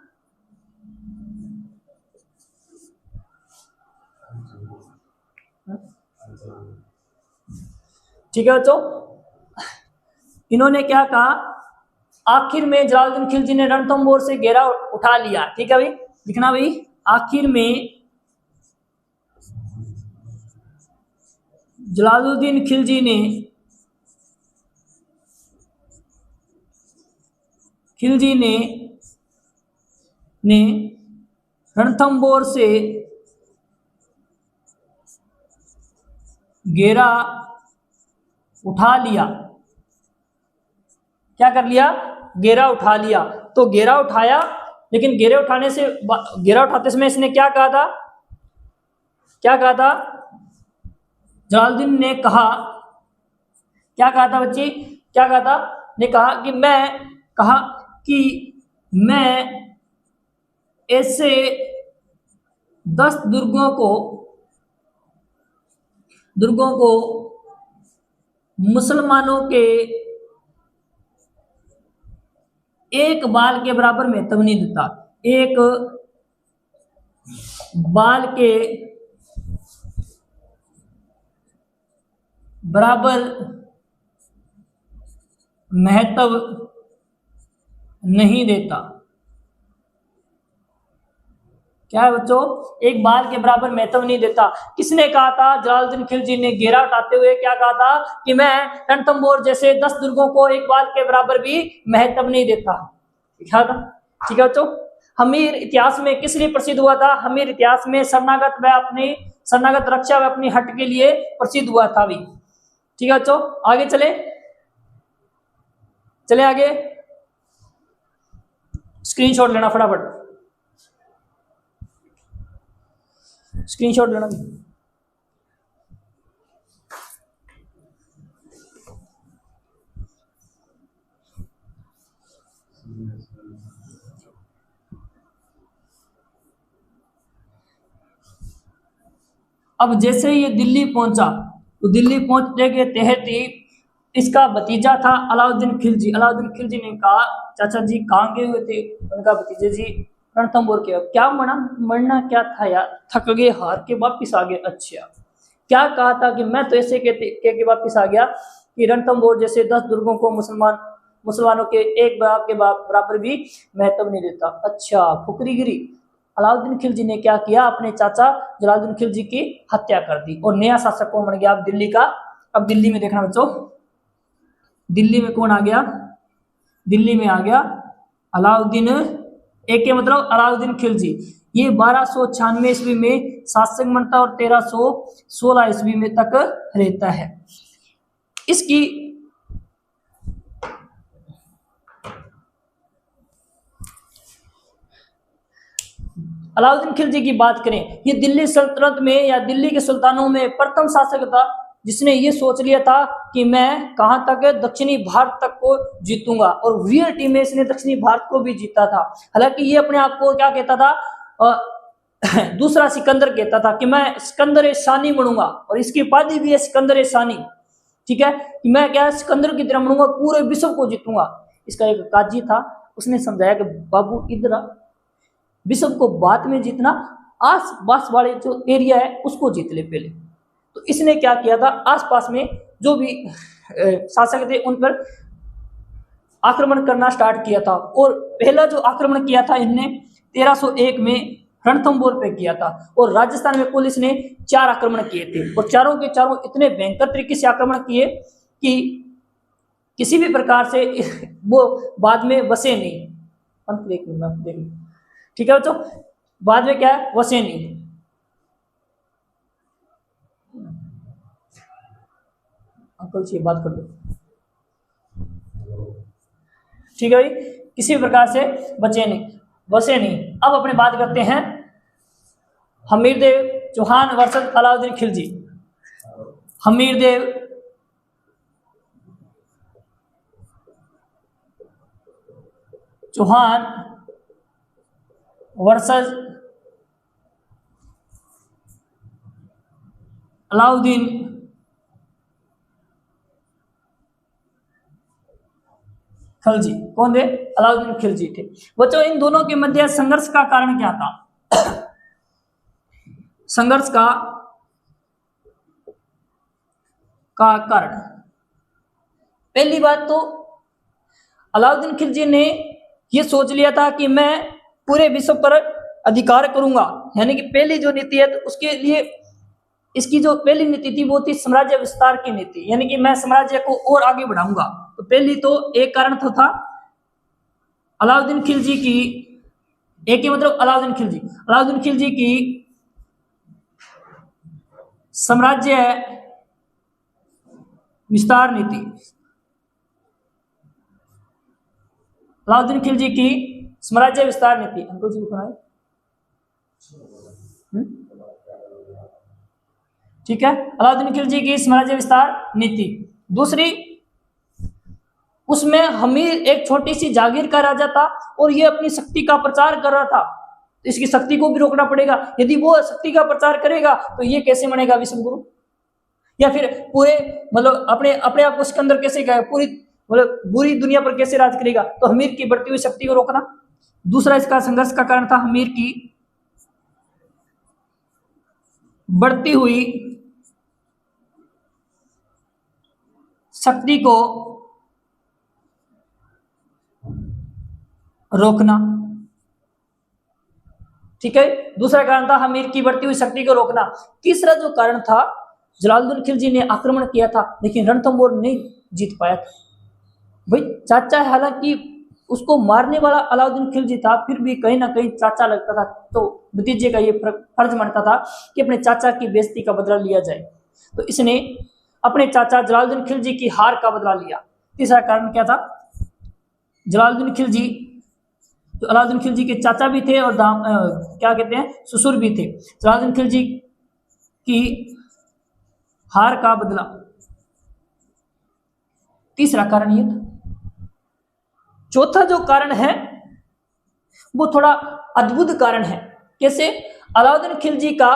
ठीक है बच्चों, इन्होंने क्या कहा, आखिर में जलालुद्दीन खिलजी ने रणथंभौर से घेरा उठा लिया। ठीक है भाई, लिखना भाई, आखिर में जलालुद्दीन खिलजी ने रणथंभौर से घेरा उठा लिया। क्या कर लिया? घेरा उठा लिया। तो घेरा उठाया, लेकिन घेरा उठाते समय इसने क्या कहा था? जलालुद्दीन ने कहा, क्या कहा था बच्चे? क्या कहा था? ने कहा कि मैं ऐसे 10 दुर्गों को मुसलमानों के एक बाल के बराबर महत्व नहीं देता। एक बाल के बराबर महत्व नहीं देता। क्या है बच्चों? एक बाल के बराबर महत्व नहीं देता। किसने कहा था? जलालुद्दीन खिलजी ने घेरा उठाते हुए क्या कहा था कि मैं रणथंभौर जैसे 10 दुर्गों को एक बाल के बराबर भी महत्व नहीं देता। क्या था? ठीक है बच्चों, हमीर इतिहास में किस लिए प्रसिद्ध हुआ था? हमीर इतिहास में शरणागत रक्षा व अपनी हट के लिए प्रसिद्ध हुआ था भी। ठीक है बच्चों, आगे चले आगे, स्क्रीनशॉट लेना फटाफट, स्क्रीनशॉट लेना। अब जैसे ही ये दिल्ली पहुंचा, तो दिल्ली पहुंचने के तहत ही इसका भतीजा था अलाउद्दीन खिलजी। अलाउद्दीन खिलजी ने कहा, चाचा जी कहाँ गए हुए थे? उनका भतीजे जी रणथंभौर के। क्या मरना क्या था यार, थक गए, हार के वापिस आ गए। अच्छा, क्या कहा था कि मैं तो ऐसे के वापिस आ गया कि रणथंभौर जैसे 10 दुर्गों को मुसलमानों के एक बाप के बराबर भी महत्व नहीं देता। अच्छा, फुकरीगिरी। अलाउद्दीन खिलजी ने क्या किया? अपने चाचा जलालुद्दीन खिलजी की हत्या कर दी और नया शासक कौन बन गया? अब दिल्ली का। अब दिल्ली में देखना बच्चों, दिल्ली में कौन आ गया? दिल्ली में आ गया अलाउद्दीन, एक के मतलब अलाउद्दीन खिलजी। ये 1296 ईस्वी में शासक बनता और 1316 ईस्वी में तक रहता है। इसकी अलाउद्दीन खिलजी की बात करें, ये दिल्ली सल्तनत में या दिल्ली के सुल्तानों में प्रथम शासक था जिसने ये सोच लिया था कि मैं कहां तक, दक्षिणी भारत तक को जीतूंगा, और रियलिटी में इसने दक्षिणी भारत को भी जीता था। हालांकि ये अपने आप को क्या कहता था, दूसरा सिकंदर कहता था कि मैं सिकंदर शानी बनूंगा, और इसकी उपाधि भी है सिकंदर शानी, ठीक है, कि मैं क्या सिकंदर की तरह बनूंगा, पूरे विश्व को जीतूंगा। इसका एक काजी था, उसने समझाया कि बाबू इधर विश्व को बाद में जीतना, आस पास वाले जो एरिया है उसको जीत ले पहले। तो इसने क्या किया था, आसपास में जो भी शासक थे उन पर आक्रमण करना स्टार्ट किया था, और पहला जो आक्रमण किया था इनने 1301 में रणथंभौर पे किया था, और राजस्थान में पुलिस ने 4 आक्रमण किए थे, और चारों के चारों इतने भयंकर तरीके से आक्रमण किए कि किसी भी प्रकार से वो बाद में बसे नहीं। ठीक है बच्चों, बाद में क्या है, वसे नहीं। अंकल से बात कर लो, ठीक है भाई, किसी भी प्रकार से बसे नहीं। अब अपने बात करते हैं हमीरदेव चौहान वर्सेस अलाउद्दीन खिलजी। हमीरदेव चौहान वर्सेस अलाउद्दीन खिलजी। कौन थे, अलाउद्दीन खिलजी थे। बच्चों इन दोनों के मध्य संघर्ष का कारण क्या था? संघर्ष का कारण, पहली बात तो अलाउद्दीन खिलजी ने यह सोच लिया था कि मैं पूरे विश्व पर अधिकार करूंगा, यानी कि पहली जो नीति है तो उसके लिए इसकी जो पहली नीति थी वो थी साम्राज्य विस्तार की नीति, यानी कि मैं साम्राज्य को और आगे बढ़ाऊंगा। तो पहली तो एक कारण तो था अलाउद्दीन खिलजी की, एक ही मतलब अलाउद्दीन खिलजी की साम्राज्य विस्तार नीति। अलाउद्दीन खिलजी की साम्राज्य विस्तार नीति, अंकुल जी को ठीक है, अलाउद्दीन खिलजी की साम्राज्य विस्तार नीति। दूसरी, उसमें हमीर एक छोटी सी जागीर का राजा था और ये अपनी शक्ति का प्रचार कर रहा था, तो इसकी शक्ति को भी रोकना पड़ेगा। यदि वो शक्ति का प्रचार करेगा तो ये कैसे बनेगा विश्व गुरु, या फिर पूरे मतलब अपने आप को सिकंदर कैसे गए, पूरी मतलब पूरी दुनिया पर कैसे राज करेगा, तो हमीर की बढ़ती हुई शक्ति को रोकना। दूसरा इसका संघर्ष का कारण था हमीर की बढ़ती हुई शक्ति को रोकना, ठीक है, दूसरा कारण था हमीर की बढ़ती हुई शक्ति को रोकना। तीसरा जो कारण था, जलालुद्दीन खिलजी ने आक्रमण किया था लेकिन रणथंभौर नहीं जीत पाया था। भाई चाचा है, हालांकि उसको मारने वाला अलाउद्दीन खिलजी था, फिर भी कहीं ना कहीं चाचा लगता था, तो भतीजे का ये फर्ज बनता था कि अपने चाचा की बेइज्जती का बदला लिया जाए। तो इसने अपने चाचा जलालुद्दीन खिलजी की हार का बदला लिया। तीसरा कारण क्या था, जलालुद्दीन खिलजी तो अलाउद्दीन खिलजी के चाचा भी थे और क्या कहते हैं ससुर भी थे। जलालुद्दीन खिलजी की हार का बदला, तीसरा कारण ये था। चौथा जो कारण है वो थोड़ा अद्भुत कारण है। कैसे? अलाउद्दीन खिलजी का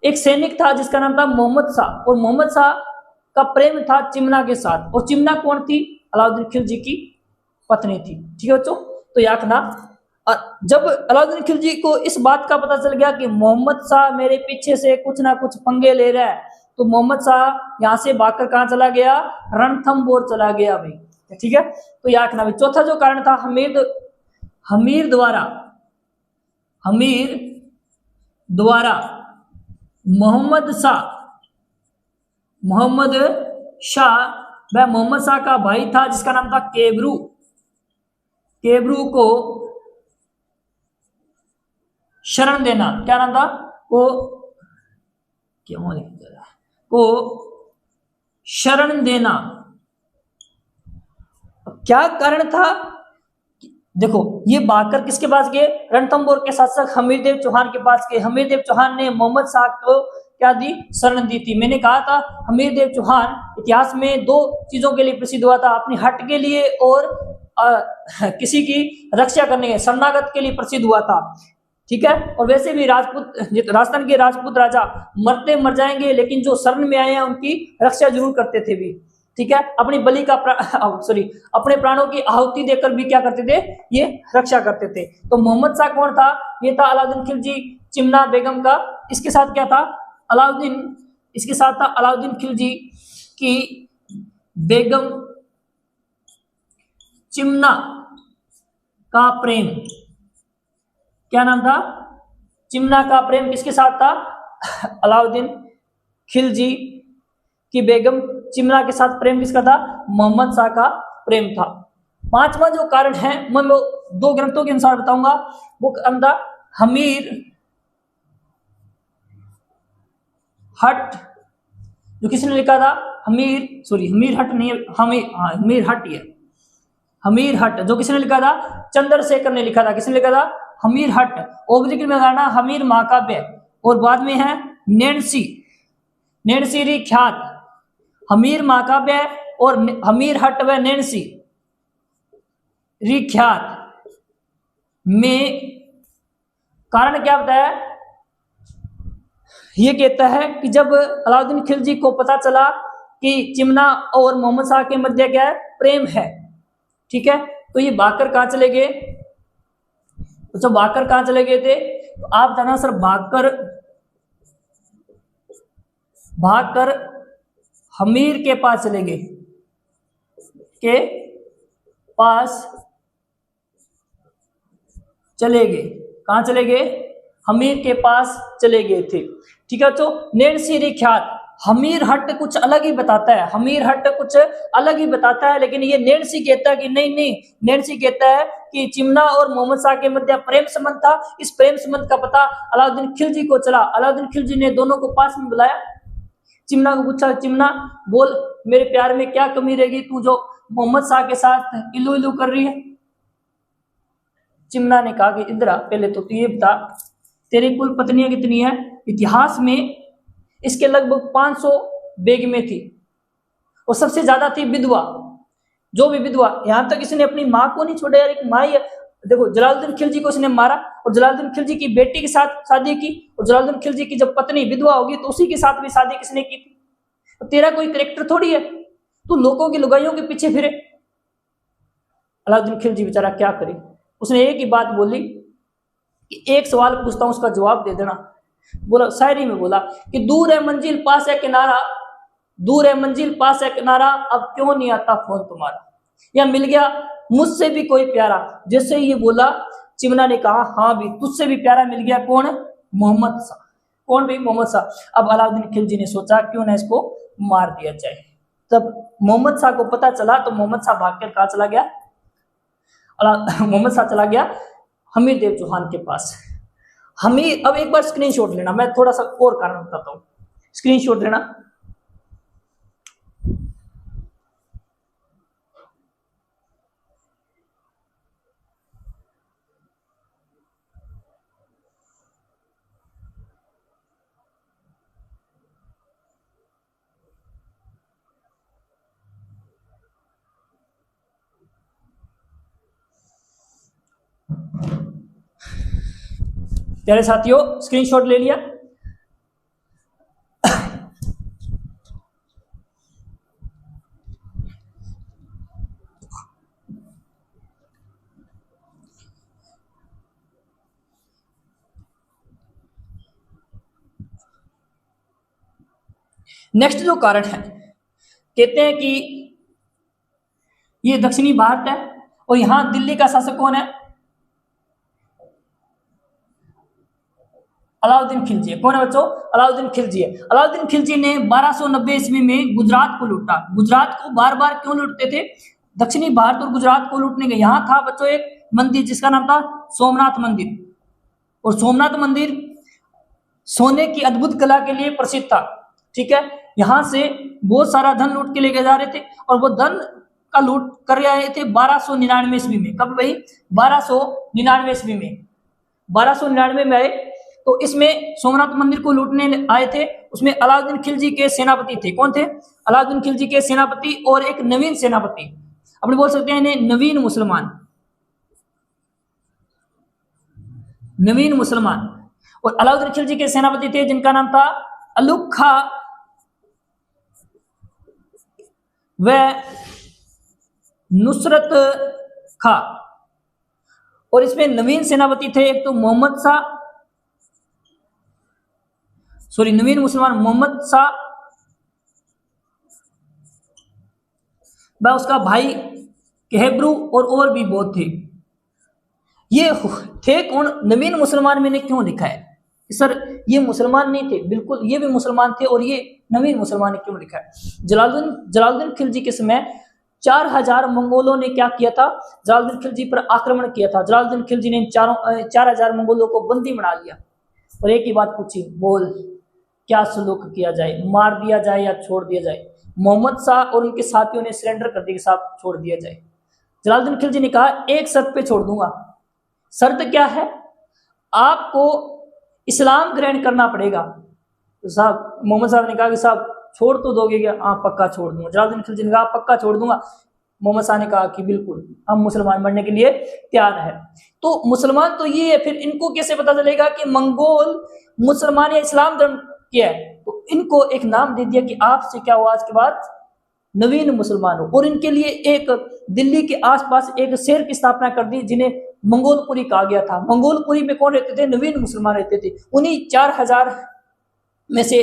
एक सैनिक था जिसका नाम था मोहम्मद शाह, और मोहम्मद शाह का प्रेम था चिमना के साथ, और चिमना कौन थी? अलाउद्दीन खिलजी की पत्नी थी। ठीक है बच्चों, तो याद रखना। जब अलाउद्दीन खिलजी को इस बात का पता चल गया कि मोहम्मद शाह मेरे पीछे से कुछ ना कुछ पंगे ले रहा है, तो मोहम्मद शाह यहां से भागकर कहां चला गया? रणथंभौर चला गया भाई। ठीक है, तो याद रखना भाई। चौथा जो कारण था हमीर द्वारा मोहम्मद शाह वह मोहम्मद शाह का भाई था जिसका नाम था केबरू को शरण देना। क्या नाम था? को शरण देना। क्या कारण था? देखो ये बाकर किसके पास गए, रणथंभौर के शासक हमीरदेव चौहान के पास गए। हमीरदेव चौहान ने मोहम्मद शाह को क्या दी, शरण दी थी। मैंने कहा था हमीरदेव चौहान इतिहास में दो चीजों के लिए प्रसिद्ध हुआ था, अपनी हट के लिए और किसी की रक्षा करने के, शरणागत के लिए प्रसिद्ध हुआ था। ठीक है, और वैसे भी राजपूत, राजस्थान के राजपूत राजा मरते मर जाएंगे लेकिन जो शरण में आए हैं उनकी रक्षा जरूर करते थे भी। ठीक है, अपनी बलि का अपने प्राणों की आहुति देकर भी क्या करते थे, ये रक्षा करते थे। तो मोहम्मद शाह कौन था, ये था अलाउद्दीन खिलजी चिमना बेगम का, इसके साथ क्या था इसके साथ था अलाउद्दीन खिलजी की बेगम चिमना का प्रेम। क्या नाम था, चिमना का प्रेम किसके साथ था, अलाउद्दीन खिलजी की बेगम चिमना के साथ प्रेम किसका था, मोहम्मद शाह का प्रेम था। पांचवा जो कारण है मैं दो ग्रंथों के अनुसार बताऊंगा। वो अंदा हमीर हट, जो किसने लिखा था, हमीर हट नहीं, हमीर हट, ये हमीर हट जो किसने लिखा था, चंद्रशेखर ने लिखा था। किसने लिखा था, हमीर हट। ओरिजिनल में गाना हमीर महाकाव्य, और बाद में है नैन्सी री ख्यात। हमीर महाकाव्य और हमीर हट व नैन्सी री ख्यात में कारण क्या बताया, ये कहता है कि जब अलाउद्दीन खिलजी को पता चला कि चिमना और मोहम्मद शाह के मध्य क्या है, प्रेम है। ठीक है, तो ये भागकर कहां चले गए, तो जब भागकर कहां चले गए थे, तो आप जाना सर भागकर हमीर के पास चले गए, कहां चले गए, हमीर के पास चले गए थे। ठीक है, तो नैन्सी री ख्यात, हमीर हट कुछ अलग ही बताता है, लेकिन ये नैन्सी कहता है कि नहीं, नैन्सी कहता है कि चिमना और मोहम्मद शाह के मध्य प्रेम संबंध था। इस प्रेम संबंध का पता अलाउद्दीन खिलजी को चला। अलाउद्दीन खिलजी ने दोनों को पास में बुलाया, चिमना को पूछा, चिमना बोल मेरे प्यार में क्या कमी रहेगी, तू जो मोहम्मद शाह के साथ इलू इलू कर रही है। चिमना ने कहा कि इंदिरा पहले तो तू ये बता तेरी कुल पत्नियां कितनी है। इतिहास में इसके लगभग 500 बेगमें थी और सबसे ज्यादा थी विधवा, जो भी विधवा, यहां तक इसने अपनी माँ को नहीं छोड़ा यार, एक माँ ही है। देखो जलालुद्दीन खिलजी को इसने मारा और जलालुद्दीन खिलजी की बेटी के साथ शादी की, और जलालुद्दीन खिलजी की जब पत्नी विधवा होगी तो उसी के साथ भी शादी किसने की थी। तो तेरा कोई करेक्टर थोड़ी है, तू लोगों की लुगाइयों के पीछे फिरे। अलाउद्दीन खिलजी बेचारा क्या करे, उसने एक ही बात बोली कि एक सवाल पूछता हूं उसका जवाब दे देना। बोला, शायरी में बोला कि दूर है मंजिल पास है किनारा, दूर है मंजिल पास है किनारा, अब क्यों नहीं आता फोन तुम्हारा, या मिल गया मुझसे भी कोई प्यारा। जैसे ये बोला चिमना ने कहा हाँ भी तुझसे भी प्यारा मिल गया, कौन, मोहम्मद शाह। कौन भी, मोहम्मद शाह। अब अलाउद्दीन खिलजी ने सोचा क्यों ना इसको मार दिया जाए। तब मोहम्मद शाह को पता चला तो मोहम्मद शाह भागकर कहाँ चला गया, मोहम्मद शाह चला गया हमीरदेव चौहान के पास। हमीर, अब एक बार स्क्रीनशॉट लेना, मैं थोड़ा सा और कारण बताता हूं, स्क्रीनशॉट लेना। प्यारे साथियों स्क्रीनशॉट ले लिया। नेक्स्ट जो कारण है, कहते हैं कि ये दक्षिणी भारत है और यहां दिल्ली का शासक कौन है, अलाउद्दीन खिलजी है। कौन है बच्चों, अलाउद्दीन खिलजी है। अलाउद्दीन खिलजी ने 1290 ईस्वी में गुजरात को लूटा। गुजरात को बार बार क्यों लूटते थे, दक्षिणी भारत और गुजरात को लूटने के। यहां था बच्चों एक मंदिर जिसका नाम था सोमनाथ मंदिर, और सोमनाथ मंदिर सोने की अद्भुत कला के लिए प्रसिद्ध था। ठीक है, यहां से बहुत सारा धन लूट के लेके जा रहे थे और वो धन का लूट कर रहे थे 1299 ईस्वी में। कब भाई? 1299 ईस्वी में, 1299 में आए। तो इसमें सोमनाथ मंदिर को लूटने आए थे। उसमें अलाउद्दीन खिलजी के सेनापति थे। कौन थे? अलाउद्दीन खिलजी के सेनापति और एक नवीन सेनापति, अपने बोल सकते हैं इन्हें नवीन मुसलमान, नवीन मुसलमान। और अलाउद्दीन खिलजी के सेनापति थे जिनका नाम था अलुग खा व नुसरत खा। और इसमें नवीन सेनापति थे एक तो मोहम्मद शाह, सॉरी नवीन मुसलमान मोहम्मद शाह व उसका भाई कहब्रू और भी बहुत थे। ये थे कौन? नवीन मुसलमान मैंने क्यों लिखा है सर? ये मुसलमान नहीं थे, बिल्कुल ये भी मुसलमान थे, और ये नवीन मुसलमान क्यों लिखा है? जलालुद्दीन खिलजी के समय 4000 मंगोलों ने क्या किया था? जलालुद्दीन खिलजी पर आक्रमण किया था। जलालुद्दीन खिलजी ने 4000 मंगोलों को बंदी बना लिया और एक ही बात पूछी, बोल क्या सलूक किया जाए, मार दिया जाए या छोड़ दिया जाए? मोहम्मद शाह और उनके साथियों ने सरेंडर कर दिया कि साहब छोड़ दिया जाए। जलालुद्दीन खिलजी ने कहा एक शर्त पे छोड़ दूंगा। शर्त क्या है? आपको इस्लाम ग्रहण करना पड़ेगा। तो साहब मोहम्मद साहब ने कहा कि साहब छोड़ तो दोगे क्या? हाँ पक्का छोड़ दूंगा। जलालुद्दीन खिलजी ने कहा पक्का छोड़ दूंगा। मोहम्मद शाह ने कहा कि बिल्कुल हम मुसलमान बनने के लिए तैयार है। तो मुसलमान तो ये है, फिर इनको कैसे पता चलेगा कि मंगोल मुसलमान या इस्लाम धर्म क्या है? तो इनको एक नाम दे दिया कि आपसे क्या हुआ आज के बाद नवीन मुसलमान हो। और इनके लिए एक दिल्ली के आसपास एक शहर की स्थापना कर दी जिन्हें मंगोलपुरी कहा गया था। मंगोलपुरी में कौन रहते थे? नवीन मुसलमान रहते थे। उन्हीं 4000 में से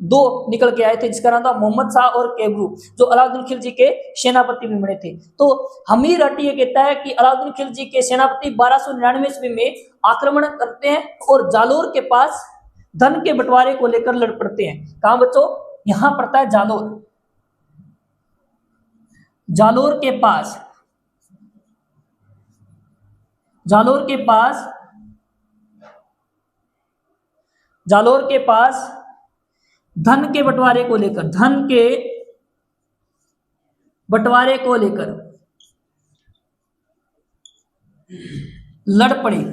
2 निकल के आए थे जिसका नाम था मोहम्मद शाह और केबरू, जो अलाउद्दीन खिलजी के सेनापति भी बने थे। तो हमीर अटी ये कहता है कि अलाउद्दीन खिलजी के सेनापति 1299 ईस्वी में आक्रमण करते हैं और जालोर के पास धन के बंटवारे को लेकर लड़ पड़ते हैं। कहां बच्चों? यहां पड़ता है जालोर, जालोर के पास, जालोर के पास, जालोर के पास धन के बंटवारे को लेकर, धन के बंटवारे को लेकर लड़ पड़ी।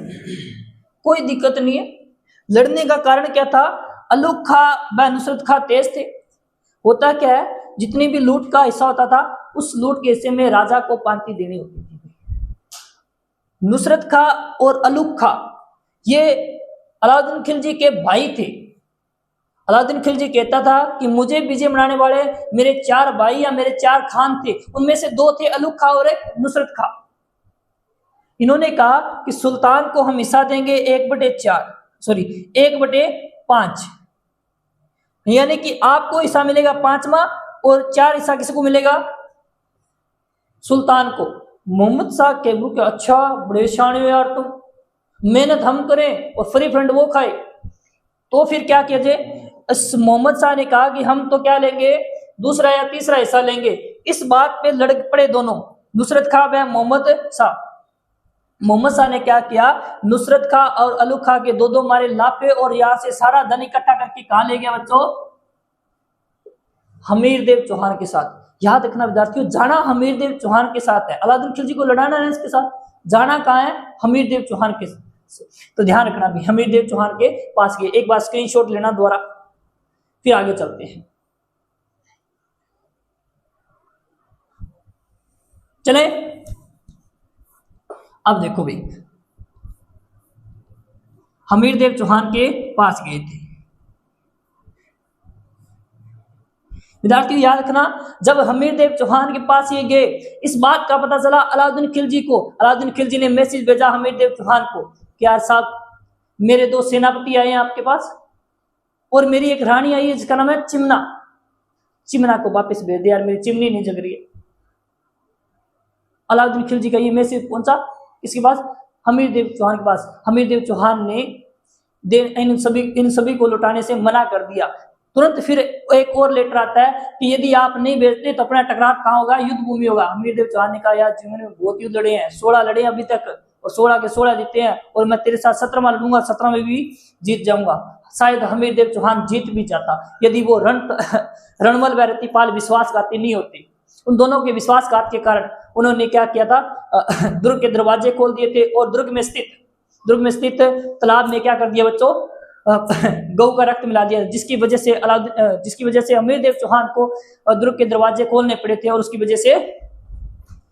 कोई दिक्कत नहीं है। लड़ने का कारण क्या था? अलुग खा व नुसरत खा तेज थे। होता क्या है, जितनी भी लूट का हिस्सा होता था उस लूट के हिस्से में राजा को पांति देनी होती थी। नुसरत खा और अलुग खा ये अलाउद्दीन खिलजी के भाई थे। अलाउद्दीन खिलजी कहता था कि मुझे विजय बनाने वाले मेरे 4 भाई या मेरे 4 खान थे, उनमें से 2 थे अलुग खा और एक नुसरत खा। इन्होंने कहा कि सुल्तान को हम हिस्सा देंगे 1/5, यानी कि आपको हिस्सा मिलेगा 5वां और 4 हिस्सा किसको मिलेगा? सुल्तान को। मोहम्मद शाह केबरू के अच्छा बड़े शान हो यार तुम, मेहनत हम करें और फ्री फंड वो खाए। तो फिर क्या किया जाए? मोहम्मद शाह ने कहा कि हम तो क्या लेंगे, दूसरा या तीसरा हिस्सा लेंगे। इस बात पे लड़ पड़े दोनों, नुसरत खा व मोहम्मद शाह। मोहम्मद शाह ने क्या किया? नुसरत खा और अलुग खा के 2 मारे लाफे और यहां से सारा धन इकट्ठा करके कहां ले गया बच्चों? हमीरदेव चौहान के साथ। याद रखना विद्यार्थियों, जाना हमीरदेव चौहान के साथ है। अलाउद्दीन खिलजी को लड़ाना है इसके साथ, जाना कहां है? हमीरदेव चौहान के साथ। तो ध्यान रखना भी, हमीरदेव चौहान के पास गए। एक बार स्क्रीनशॉट लेना द्वारा, फिर आगे चलते हैं। चले अब देखो भाई, हमीरदेव चौहान के पास गए थे। विद्यार्थियों याद रखना, जब हमीरदेव चौहान के पास ये गए, इस बात का पता चला अलाउद्दीन खिलजी को। अलाउद्दीन खिलजी ने मैसेज भेजा हमीरदेव चौहान को कि यार साहब मेरे 2 सेनापति आए हैं आपके पास और मेरी एक रानी आई है जिसका नाम है चिमना। चिमना को वापस भेज दे यार, मेरी चिमनी नहीं जग रही है। अलाउद्दीन खिलजी का ये मैसेज पहुंचा इसके पास, हमीरदेव चौहान के पास। हमीरदेव चौहान ने इन सभी को लौटाने से मना कर दिया। तुरंत फिर एक और लेटर आता है कि यदि आप नहीं भेजते तो अपना टकराव कहाँ होगा? युद्ध भूमि होगा। हमीरदेव चौहान ने कहा यार जीवन में बहुत युद्ध लड़े हैं, 16 लड़े अभी तक और 16 के 16 जीते हैं, और मैं तेरे साथ 17वां लड़ूंगा, 17 में भी जीत जाऊंगा। शायद हमीरदेव चौहान जीत भी जाता यदि वो रणमल व रतिपाल विश्वासघाती नहीं होते। उन दोनों के विश्वासघात के कारण उन्होंने क्या किया था, दुर्ग के दरवाजे खोल दिए थे और दुर्ग में स्थित तालाब में क्या कर दिया बच्चों, गऊ का रक्त मिला दिया, जिसकी वजह से हमीरदेव चौहान को दुर्ग के दरवाजे खोलने पड़े थे और उसकी वजह से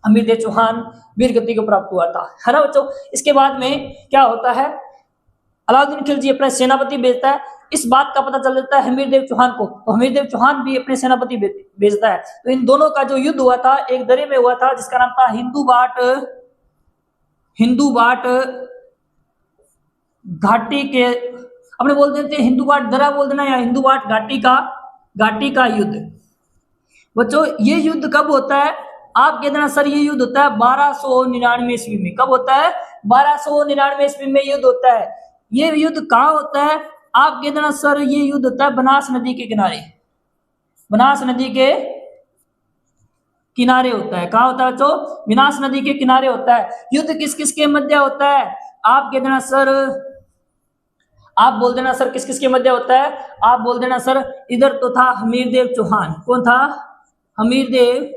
हमीरदेव चौहान वीर गति को प्राप्त हुआ था, है ना बच्चों। इसके बाद में क्या होता है, अलाउद्दीन खिलजी अपना सेनापति भेजता है, इस बात का पता चल जाता है हमीरदेव चौहान को, तो हमीरदेव चौहान भी अपने सेनापति भेजता है। तो इन दोनों का जो युद्ध हुआ था एक दरे में हुआ था जिसका नाम था हिंदू बाट घाटी के, अपने बोल देते हैं हिंदू बाट दरा बोल देना, या हिंदू बाट घाटी का युद्ध। बच्चों ये युद्ध कब होता है, आप कह देना सर ये युद्ध होता है 1299 ईस्वी में। कब होता है, 1299 ईस्वी में युद्ध होता है। ये युद्ध कहाँ होता है, आप कह देना सर ये युद्ध होता है बनास नदी के किनारे, बनास नदी के किनारे होता है। कहाँ होता है बच्चों, बनास नदी के किनारे होता है। युद्ध किस किस के मध्य होता है, आप कह देना सर, आप बोल देना सर किस किस के मध्य होता है, आप बोल देना सर इधर तो था हमीरदेव चौहान, कौन था, हमीरदेव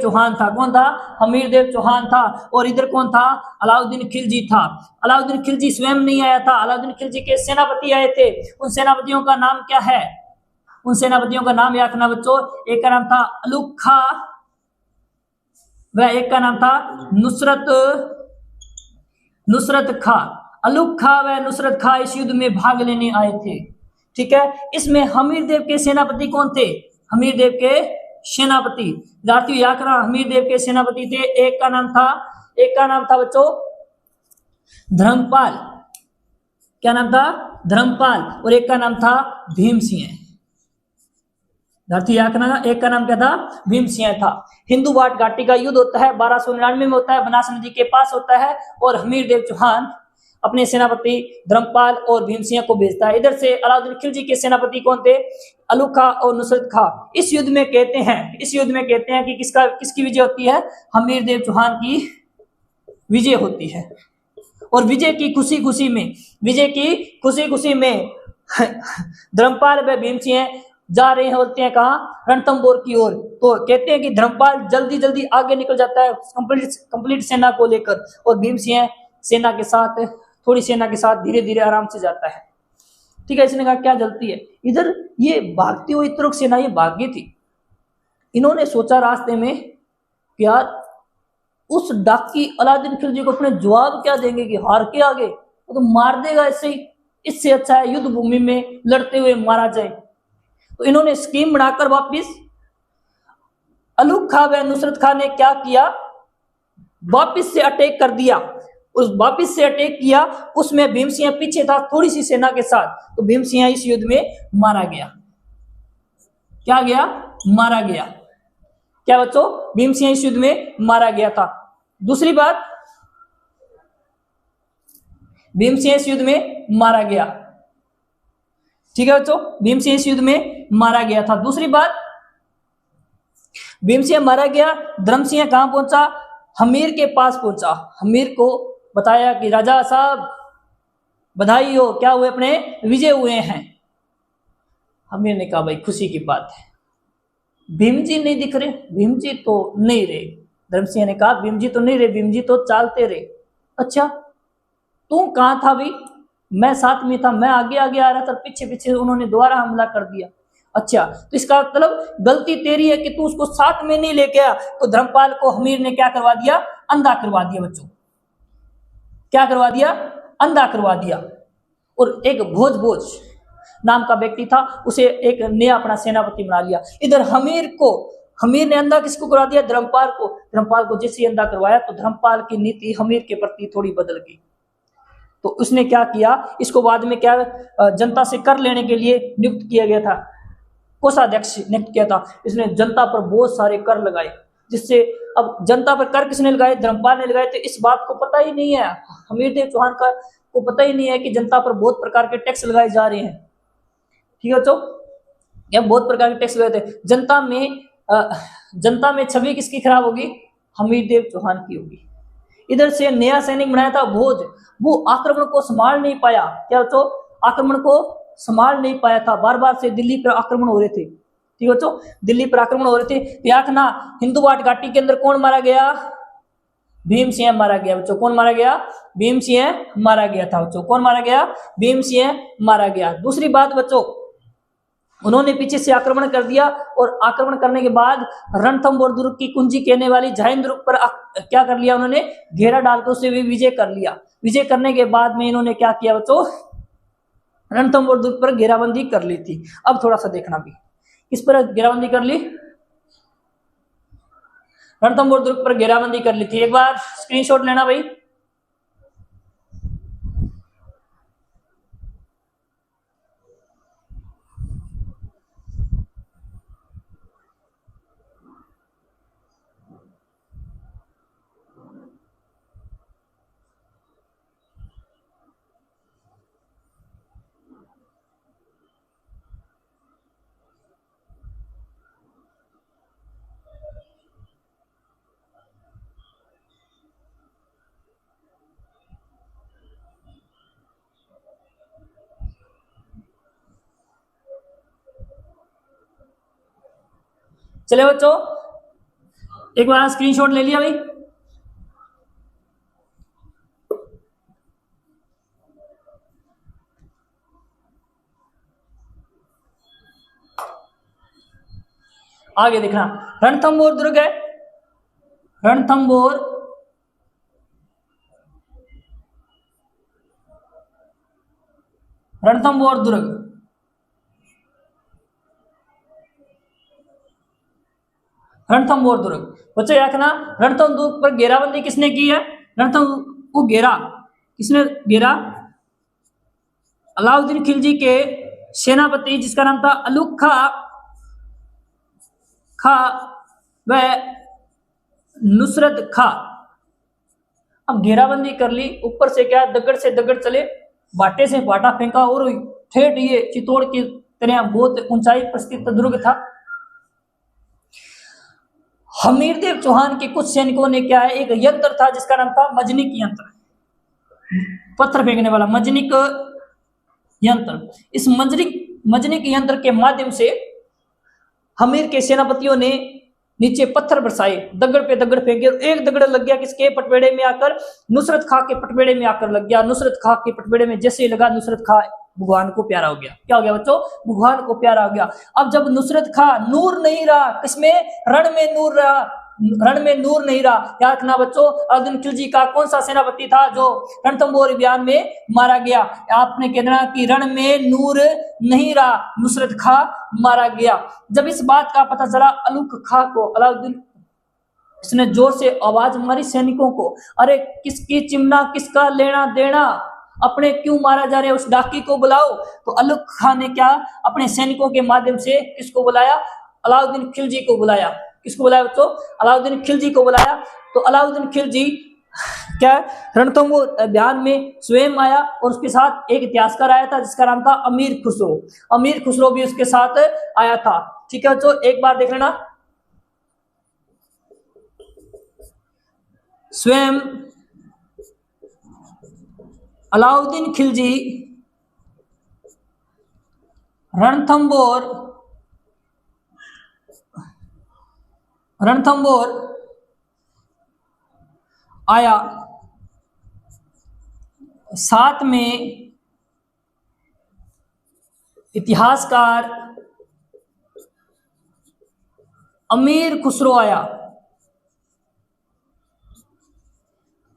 चौहान था, कौन था, हमीरदेव चौहान था। और इधर कौन था, अलाउद्दीन खिलजी था। अलाउद्दीन खिलजी स्वयं नहीं आया था, अलाउद्दीन खिलजी के सेनापति आए थे। उन सेनापतियों का नाम क्या है, उन सेनापतियों का नाम याद रखना बच्चों, एक का नाम था अलुग खा व एक का नाम था नुसरत खा। अलुग खा व नुसरत खा इस युद्ध में भाग लेने आए थे, ठीक है। इसमें हमीरदेव के सेनापति कौन थे, हमीरदेव के सेनापति, विद्यार्थियों याद रखना हमीरदेव के सेनापति थे, एक का नाम था बच्चों धर्मपाल, क्या नाम था, धर्मपाल, और एक का नाम था भीम सिंह। विद्यार्थी याद रखना एक का नाम क्या था, भीम सिंह था। हिंदू बाट घाटी का युद्ध होता है 1299 में होता है, बनास नदी के पास होता है, और हमीरदेव चौहान अपने सेनापति धर्मपाल और भीम सिंह को भेजता है। इधर से अलाउद्दीन खिलजी के सेनापति कौन थे, अलुग खा और नुसरत खा। इस युद्ध में कहते हैं कि किसकी विजय होती है, हमीरदेव चौहान की विजय होती है। और विजय की खुशी खुशी में धर्मपाल व भीम सिंह जा रहे होते हैं कहाँ, रणथंभौर की ओर। तो कहते हैं कि धर्मपाल जल्दी आगे निकल जाता है कंप्लीट सेना को लेकर, और भीम सिंह थोड़ी सेना के साथ धीरे आराम से जाता है, ठीक है। इसने कहा क्या जल्दी है, इधर ये भागती हुई तुर्क सेना ये भागी थी। इन्होंने सोचा रास्ते में कि यार उस डाकी अलाउद्दीन खिलजी को अपने जवाब क्या देंगे कि हार के आगे वो तो मार देगा, इससे अच्छा है युद्ध भूमि में लड़ते हुए मारा जाए। तो इन्होंने स्कीम बनाकर वापिस अलुग खा व नुसरत खा ने क्या किया, वापिस से अटैक कर दिया। वापिस से अटैक किया, उसमें भीम सिंह पीछे था थोड़ी सी सेना के साथ, तो भीम सिंह इस युद्ध में मारा गया। मारा गया क्या बच्चों, भीम सिंह इस युद्ध में मारा गया था। दूसरी बात, भीम सिंह इस युद्ध में मारा गया, ठीक है बच्चों, भीम सिंह इस युद्ध में मारा गया था। दूसरी बात, भीम सिंह मारा गया, धर्म सिंह कहां पहुंचा, हमीर के पास पहुंचा। हमीर को बताया कि राजा साहब बधाई हो, क्या हुए, अपने विजय हुए हैं। हमीर ने कहा भाई खुशी की बात है, भीम जी नहीं दिख रहे, भीम जी तो नहीं रहे। धर्म सिंह ने कहा भीम जी तो नहीं रहे, भीम जी तो चालते रहे। अच्छा तू कहाँ था भाई, मैं साथ में था, मैं आगे आ रहा था, पीछे उन्होंने दोबारा हमला कर दिया। अच्छा तो इसका मतलब गलती तेरी है कि तू उसको साथ में नहीं लेके आया। तो धर्मपाल को हमीर ने क्या करवा दिया, अंधा करवा दिया बच्चों, क्या करवा दिया, अंधा करवा दिया। और एक भोज नाम का व्यक्ति था, उसे एक नया अपना सेनापति बना लिया। इधर हमीर ने अंधा किसको करवा दिया, धर्मपाल को जैसे अंधा करवाया तो धर्मपाल की नीति हमीर के प्रति थोड़ी बदल गई। तो उसने क्या किया, इसको बाद में क्या जनता से कर लेने के लिए नियुक्त किया गया था, कोषाध्यक्ष नियुक्त किया था। इसने जनता पर बहुत सारे कर लगाए, जिससे अब जनता पर कर किसने लगाए, धर्मपाल ने लगाए। तो इस बात को पता ही नहीं है, हमीरदेव चौहान को पता ही नहीं है कि जनता पर बहुत प्रकार के टैक्स लगाए जा रहे हैं, ठीक है। तो क्या बहुत प्रकार के टैक्स लगाए थे, जनता में छवि किसकी खराब होगी, हमीरदेव चौहान की होगी। इधर से नया सैनिक बनाया था भोज, वो आक्रमण को संभाल नहीं पाया, क्या तो आक्रमण को संभाल नहीं पाया था, बार बार से दिल्ली पर आक्रमण हो रहे थे। ठीक है बच्चों, दिल्ली पर आक्रमण हो रहे थे। याकना हिंदुवाट घाटी के अंदर कौन मारा गया? भीमसिंह मारा गया बच्चों। कौन मारा गया? भीमसिंह मारा गया था बच्चों। कौन मारा गया? भीमसिंह मारा गया। दूसरी बात बच्चों, उन्होंने पीछे से आक्रमण कर दिया और आक्रमण करने के बाद रणथंभौर दुर्ग की कुंजी कहने वाली झाइन दुर्ग पर क्या कर लिया? उन्होंने घेरा डालकर उसे भी विजय कर लिया। विजय करने के बाद में इन्होंने क्या किया बच्चों? रणथंभौर दुर्ग पर घेराबंदी कर ली थी। अब थोड़ा सा देखना भी, किस पर घेराबंदी कर ली? रणथंभौर दुर्ग पर घेराबंदी कर ली थी। एक बार स्क्रीनशॉट लेना भाई। चले बच्चों, एक बार स्क्रीनशॉट ले लिया भाई। आगे देखना, रणथंभौर दुर्ग है, रणथंभौर रणथंभौर दुर्ग, रणथंभौर दुर्ग बच्चों याद रखना। रणथंभौर दुर्ग पर घेराबंदी किसने की है? रणथंभौर को घेरा किसने घेरा? अलाउद्दीन खिलजी के सेनापति जिसका नाम था अलुग खा व नुसरत खा। अब घेराबंदी कर ली, ऊपर से क्या दगड़ से दगड़ चले, बाटे से बाटा फेंका और ठेठ ये चित्तौड़ की तरह बहुत ऊंचाई पर स्थित दुर्ग था। हमीरदेव चौहान के कुछ सैनिकों ने क्या है, एक यंत्र था जिसका नाम था मजनिक यंत्र, पत्थर फेंकने वाला मजनिक यंत्र। इस मजनिक यंत्र के माध्यम से हमीर के सेनापतियों ने नीचे पत्थर बरसाए, दगड़ पे दगड़ फेंके। एक दगड़ लग गया किसके पटवेड़े में आकर? नुसरत खां के पटवेड़े में आकर लग गया। नुसरत खां के पटवेड़े में जैसे ही लगा, नुसरत खां भगवान को प्यारा हो गया। क्या हो गया बच्चों? भगवान को प्यारा हो गया। अब जब नुसरत खां नूर नहीं रहा, किसमें? रण में नूर रहा, रण में नूर नहीं रहा। याद रखना बच्चों, अलाउद्दीन खिलजी का कौन सा सेनापति था जो रणथंभौर अभियान में मारा गया? आपने कहना कि रण में नूर नहीं रहा, नुसरत खां मारा गया। जब इस बात का पता चला अलुग खां को, अलाउद्दीन इसने जोर से आवाज मारी सैनिकों को, अरे किसकी चिमना, किसका लेना देना, अपने क्यों मारा जा रहे हैं, उस डाकी को बुलाओ। तो अलुग खां ने क्या अपने सैनिकों के माध्यम से किसको बुलाया? अलाउद्दीन खिलजी को बुलाया। किसको बुलाया बच्चों? अलाउद्दीन खिलजी को बुलाया। तो अलाउद्दीन खिलजी क्या रणथंभौर अभियान में स्वयं आया और उसके साथ एक इतिहासकार आया था जिसका नाम था अमीर खुसरो। अमीर खुसरो भी उसके साथ आया था। ठीक है बच्चों, एक बार देख लेना। स्वयं अलाउद्दीन खिलजी रणथंभौर आया, साथ में इतिहासकार अमीर खुसरो आया।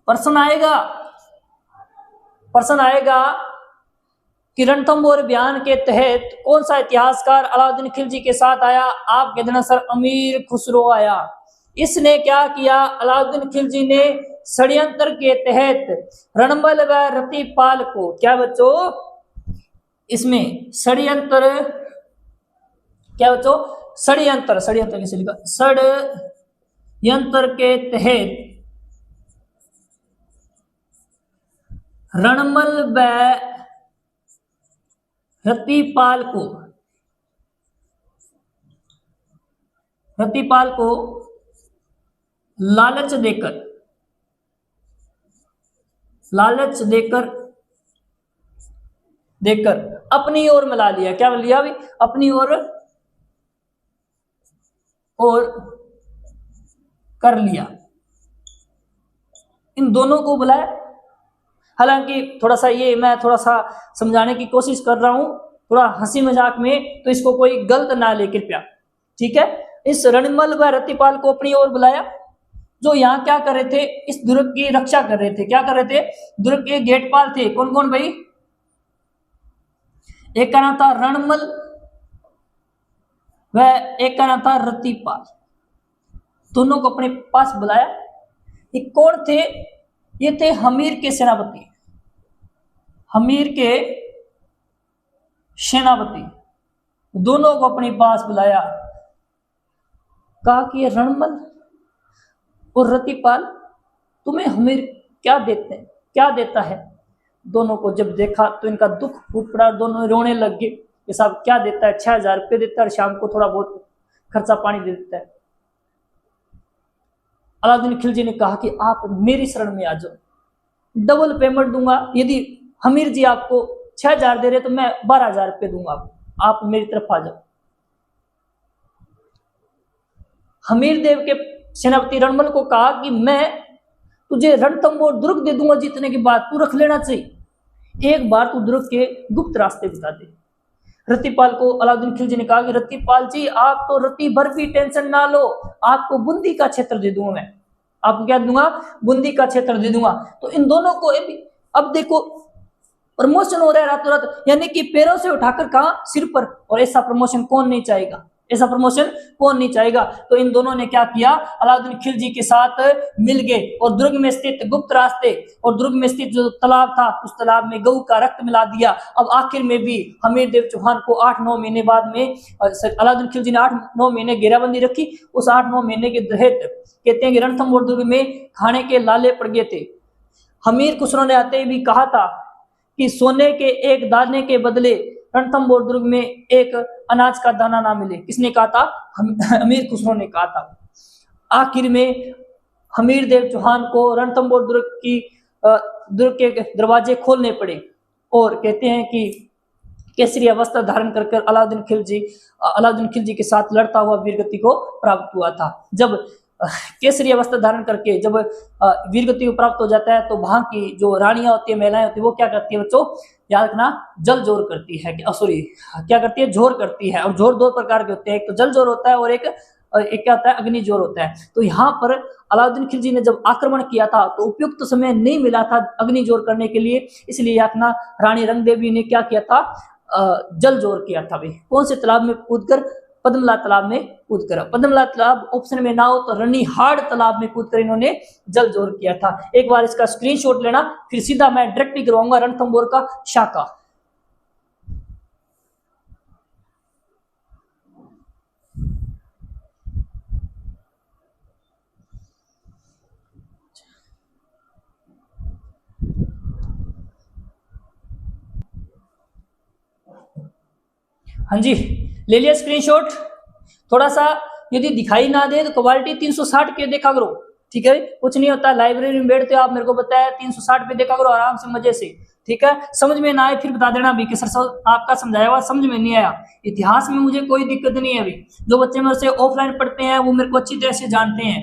प्रश्न आएगा कि रणथंभौर अभियान के तहत कौन सा इतिहासकार अलाउद्दीन खिलजी के साथ आया? आप कहते ना सर अमीर खुसरो आया। इसने क्या किया? अलाउद्दीन खिलजी ने षड्यंत्र के तहत रणबल व रतिपाल को, क्या बच्चों? इसमें षड्यंत्र, क्या बच्चों? षड्यंत्र कैसे लिखा? षड्यंत्र के तहत रणमल व रतिपाल को लालच देकर अपनी ओर मिला लिया। क्या लिया अभी? अपनी ओर और कर लिया। इन दोनों को बुलाया। हालांकि थोड़ा सा ये मैं थोड़ा सा समझाने की कोशिश कर रहा हूं, थोड़ा हंसी मजाक में, तो इसको कोई गलत ना ले कृपया, ठीक है। इस रणमल व रतिपाल को अपनी ओर बुलाया, जो यहाँ क्या कर रहे थे? इस दुर्ग की रक्षा कर रहे थे। क्या कर रहे थे? दुर्ग के गेटपाल थे। कौन कौन भाई? एक का नाम था रणमल व एक का नाम था रतिपाल। दोनों को अपने पास बुलाया। ये कौन थे? ये थे हमीर के सेनापति, हमीर के सेनापति। दोनों को अपने पास बुलाया, कहा कि ये रणमल और रतिपाल तुम्हें हमीर क्या देते हैं, क्या देता है? दोनों को जब देखा तो इनका दुख फूट पड़ा, दोनों रोने लग गए। ये साहब क्या देता है? 6000 रुपये देता है, शाम को थोड़ा बहुत खर्चा पानी दे देता है। अलाउद्दीन खिलजी ने कहा कि आप मेरी शरण में आ जाओ, डबल पेमेंट दूंगा। यदि हमीर जी आपको 6000 दे रहे तो मैं 12000 रुपये दूंगा, आप मेरी तरफ आ जाओ। हमीर देव के सेनापति रणमल को कहा कि मैं तुझे रणथंभौर दुर्ग दे दूंगा, जीतने के बाद तू रख लेना चाहिए, एक बार तू दुर्ग के गुप्त रास्ते बता दे। रतिपाल को अलाउद्दीन खिलजी ने कहा कि रतिपाल जी आप तो रति भर भी टेंशन ना लो, आपको बूंदी का क्षेत्र दे दूंगा मैं। आपको क्या दूंगा? बूंदी का क्षेत्र दे दूंगा। तो इन दोनों को अब देखो प्रमोशन हो रहा है रातों रात, यानी कि पैरों से उठाकर कहा सिर पर। और ऐसा प्रमोशन कौन नहीं चाहेगा? ऐसा प्रमोशन कौन नहीं चाहेगा? तो इन दोनों ने क्या किया? अलाउद्दीन खिलजी के साथ मिल गए और दुर्ग में स्थित गुप्त रास्ते और दुर्ग में स्थित जो तालाब था उस तालाब में गऊ का रक्त मिला दिया। अब आखिर में भी हमीर देव चौहान को 8-9 महीने बाद में अलाउद्दीन खिलजी ने 8-9 महीने घेराबंदी रखी। उस 8-9 महीने के तहत कहते हैं कि रणथंभौर दुर्ग में खाने के लाले पड़ गए थे। हमीर खुसरो ने आते भी कहा था कि सोने के एक दाने के बदले रणथंभौर दुर्ग में एक अनाज का दाना ना मिले। किसने कहा था? हमीर खुसरो ने कहा था। आखिर में हमीर देव चौहान को रणथंभौर दुर्ग के दरवाजे खोलने पड़े और कहते हैं कि केसरिया वस्त्र धारण कर अलाउद्दीन खिलजी के साथ लड़ता हुआ वीरगति को प्राप्त हुआ था। जब केसरिया वस्त्र धारण करके जब वीरगति को प्राप्त हो जाता है तो वहां की जो रानियां होती है, महिलाएं होती है, वो क्या करती है बच्चों? याद रखना, जल जोर करती है। सॉरी, क्या करती है? जोर करती है। और जोर दो प्रकार के होते हैं, एक तो जल जोर होता है और एक क्या होता है? अग्नि जोर होता है। तो यहाँ पर अलाउद्दीन खिलजी ने जब आक्रमण किया था तो उपयुक्त समय नहीं मिला था अग्नि जोर करने के लिए, इसलिए याद रखना रानी रंगदेवी ने क्या किया था? जल जोर किया था। भाई कौन से तालाब में कूदकर? पद्मला तालाब में कूदकर। पद्मला तालाब ऑप्शन में ना हो तो रनीहाड़ तालाब में कूदकर इन्होंने जल जोर किया था। एक बार इसका स्क्रीनशॉट लेना, फिर सीधा मैं डायरेक्ट ही करवाऊंगा रणथंभौर का शाखा। हाँ जी, ले लिया स्क्रीनशॉट। थोड़ा सा यदि दिखाई ना दे तो क्वालिटी 360 पे देखा करो, ठीक है? कुछ नहीं होता, लाइब्रेरी में बैठते हो आप, मेरे को बताया 360 पे देखा करो आराम से मजे से, ठीक है? समझ में ना आए फिर बता देना भी कि सर आपका समझाया हुआ समझ में नहीं आया। इतिहास में मुझे कोई दिक्कत नहीं है। अभी जो बच्चे मेरे से ऑफलाइन पढ़ते हैं वो मेरे को अच्छी तरह से जानते हैं।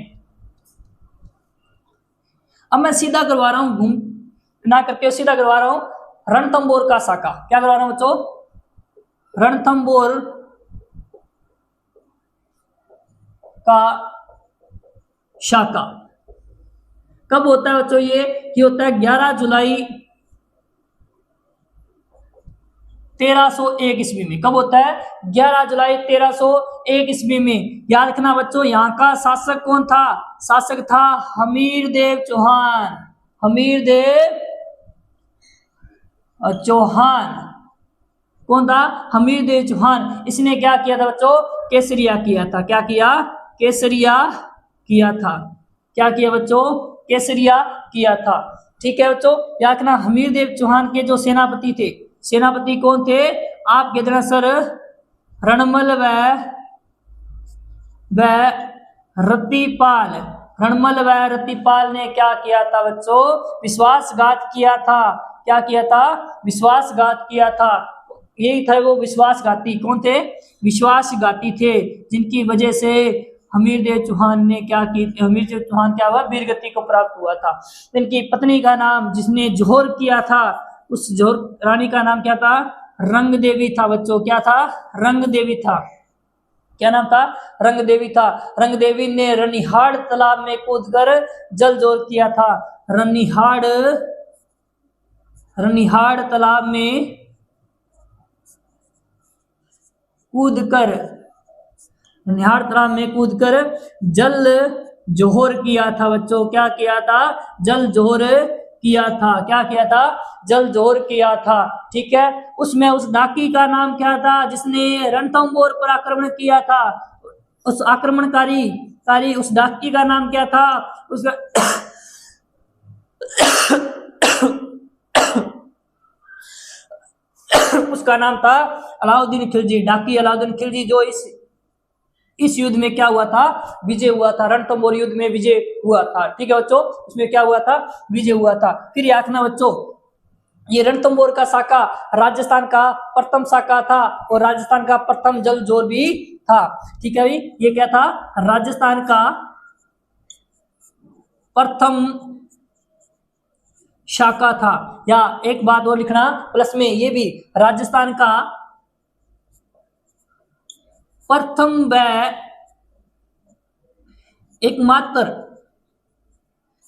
अब मैं सीधा करवा रहा हूँ, घूम ना करके सीधा करवा रहा हूँ रणथंभौर का शाखा। क्या करवा रहा हूँ बच्चों? रणथंभौर का शाखा। कब होता है बच्चों? ये होता है 11 जुलाई 1301 ईस्वी में। कब होता है? 11 जुलाई 1301 ईस्वी में। याद रखना बच्चों, यहाँ का शासक कौन था? शासक था हमीर देव चौहान। हमीर देव चौहान कौन था? हमीर देव चौहान। इसने क्या किया था बच्चों? केसरिया किया था। क्या किया? केसरिया किया था। क्या किया बच्चों? केसरिया किया था। ठीक है बच्चों, याद रखना हमीर देव चौहान के जो सेनापति थे, सेनापति कौन थे? आप कह देना सर रणमल व रतिपाल। रणमल व रतिपाल ने क्या किया था बच्चों? विश्वासघात किया था। क्या किया था? विश्वासघात किया था। यही था वो विश्वासघाती। कौन थे? विश्वासघाती थे, जिनकी वजह से हमीरदेव चौहान ने क्या की, हमीरदेव चौहान क्या हुआ, वीरगति को प्राप्त हुआ था। इनकी पत्नी का नाम, जिसने जोहर किया था, उस जोहर रानी का नाम क्या था? रंग देवी था बच्चों। क्या था? रंग देवी था। क्या नाम था? रंग देवी था। रंग देवी ने रनिहाड़ तालाब में कूदकर जल जोर किया था। रनिहाड़ तालाब में कूदकर रनिहाड़ तालाब में कूदकर जल जोहर किया था बच्चों। क्या किया था? जल जोहर किया था। क्या किया था? जल जोहर किया था। ठीक है। उसमें उस डाकी का नाम क्या था जिसने रणथंभौर पर आक्रमण किया था? उस आक्रमणकारी उस डाकी का नाम क्या था? उसका उसका नाम था अलाउद्दीन खिलजी। डाकी अलाउद्दीन खिलजी, जो इस युद्ध में क्या हुआ था? विजय हुआ था। रणथंभौर युद्ध में विजय हुआ था। ठीक है बच्चों, उसमें क्या हुआ था? विजय हुआ था। फिर याद रखना बच्चों, ये रणथंभौर का शाखा राजस्थान का प्रथम शाखा था और राजस्थान का प्रथम जल जोर भी था। ठीक है भाई, ये क्या था? राजस्थान का प्रथम शाखा था। या एक बात और लिखना प्लस में, ये भी राजस्थान का प्रथम व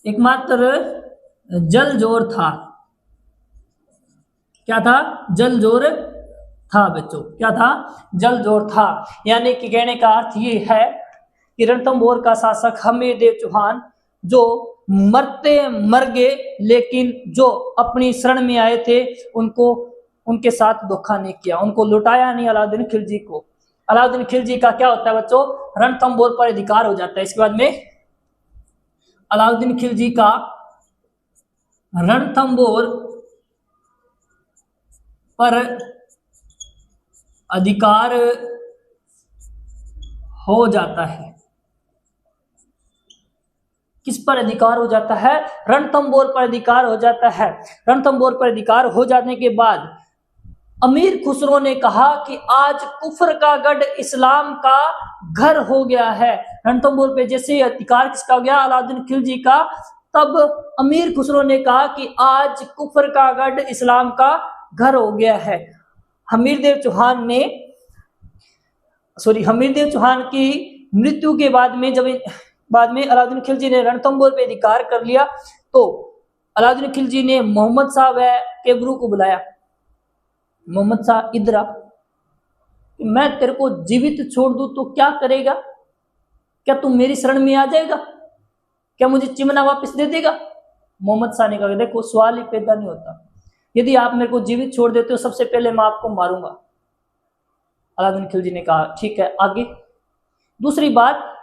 एकमात्र जल जोर था। क्या था? जल जोर था बच्चों। क्या था? जल जोर था। यानी कि कहने का अर्थ ये है कि रणथंभौर का शासक हमीरदेव चौहान, जो मरते मर गए, लेकिन जो अपनी शरण में आए थे उनके साथ धोखा नहीं किया, उनको लुटाया नहीं अलाउद्दीन खिलजी को। अलाउद्दीन खिलजी का क्या होता है बच्चों? रणथंभौर पर अधिकार हो जाता है। इसके बाद में अलाउद्दीन खिलजी का रणथंभौर पर अधिकार हो जाता है। किस पर अधिकार हो जाता है? रणथंभौर पर अधिकार हो जाता है। रणथंभौर पर अधिकार हो जाने के बाद अमीर खुसरो ने कहा कि आज कुफर का गढ़ इस्लाम का घर हो गया है। रणथंभौर पे जैसे अधिकार किसका हो गया? अलाउद्दीन खिलजी का। तब अमीर खुसरो ने कहा कि आज कुफर का गढ़ इस्लाम का घर हो गया है। हमीरदेव चौहान की मृत्यु के बाद में अलाउद्दीन खिलजी ने रणथंभौर पे अधिकार कर लिया, तो अलाउद्दीन खिलजी ने मोहम्मद शाह व केबरू को बुलाया। मोहम्मद शाह, इधर आ, मैं तेरे को जीवित छोड़ दूं तो क्या करेगा? क्या तू मेरी शरण में आ जाएगा? क्या मुझे चिमना वापस दे देगा? मोहम्मद शाह ने कहा, देखो सवाल ही पैदा नहीं होता, यदि आप मेरे को जीवित छोड़ देते हो सबसे पहले मैं आपको मारूंगा। अलाउद्दीन खिलजी ने कहा ठीक है, आगे। दूसरी बात,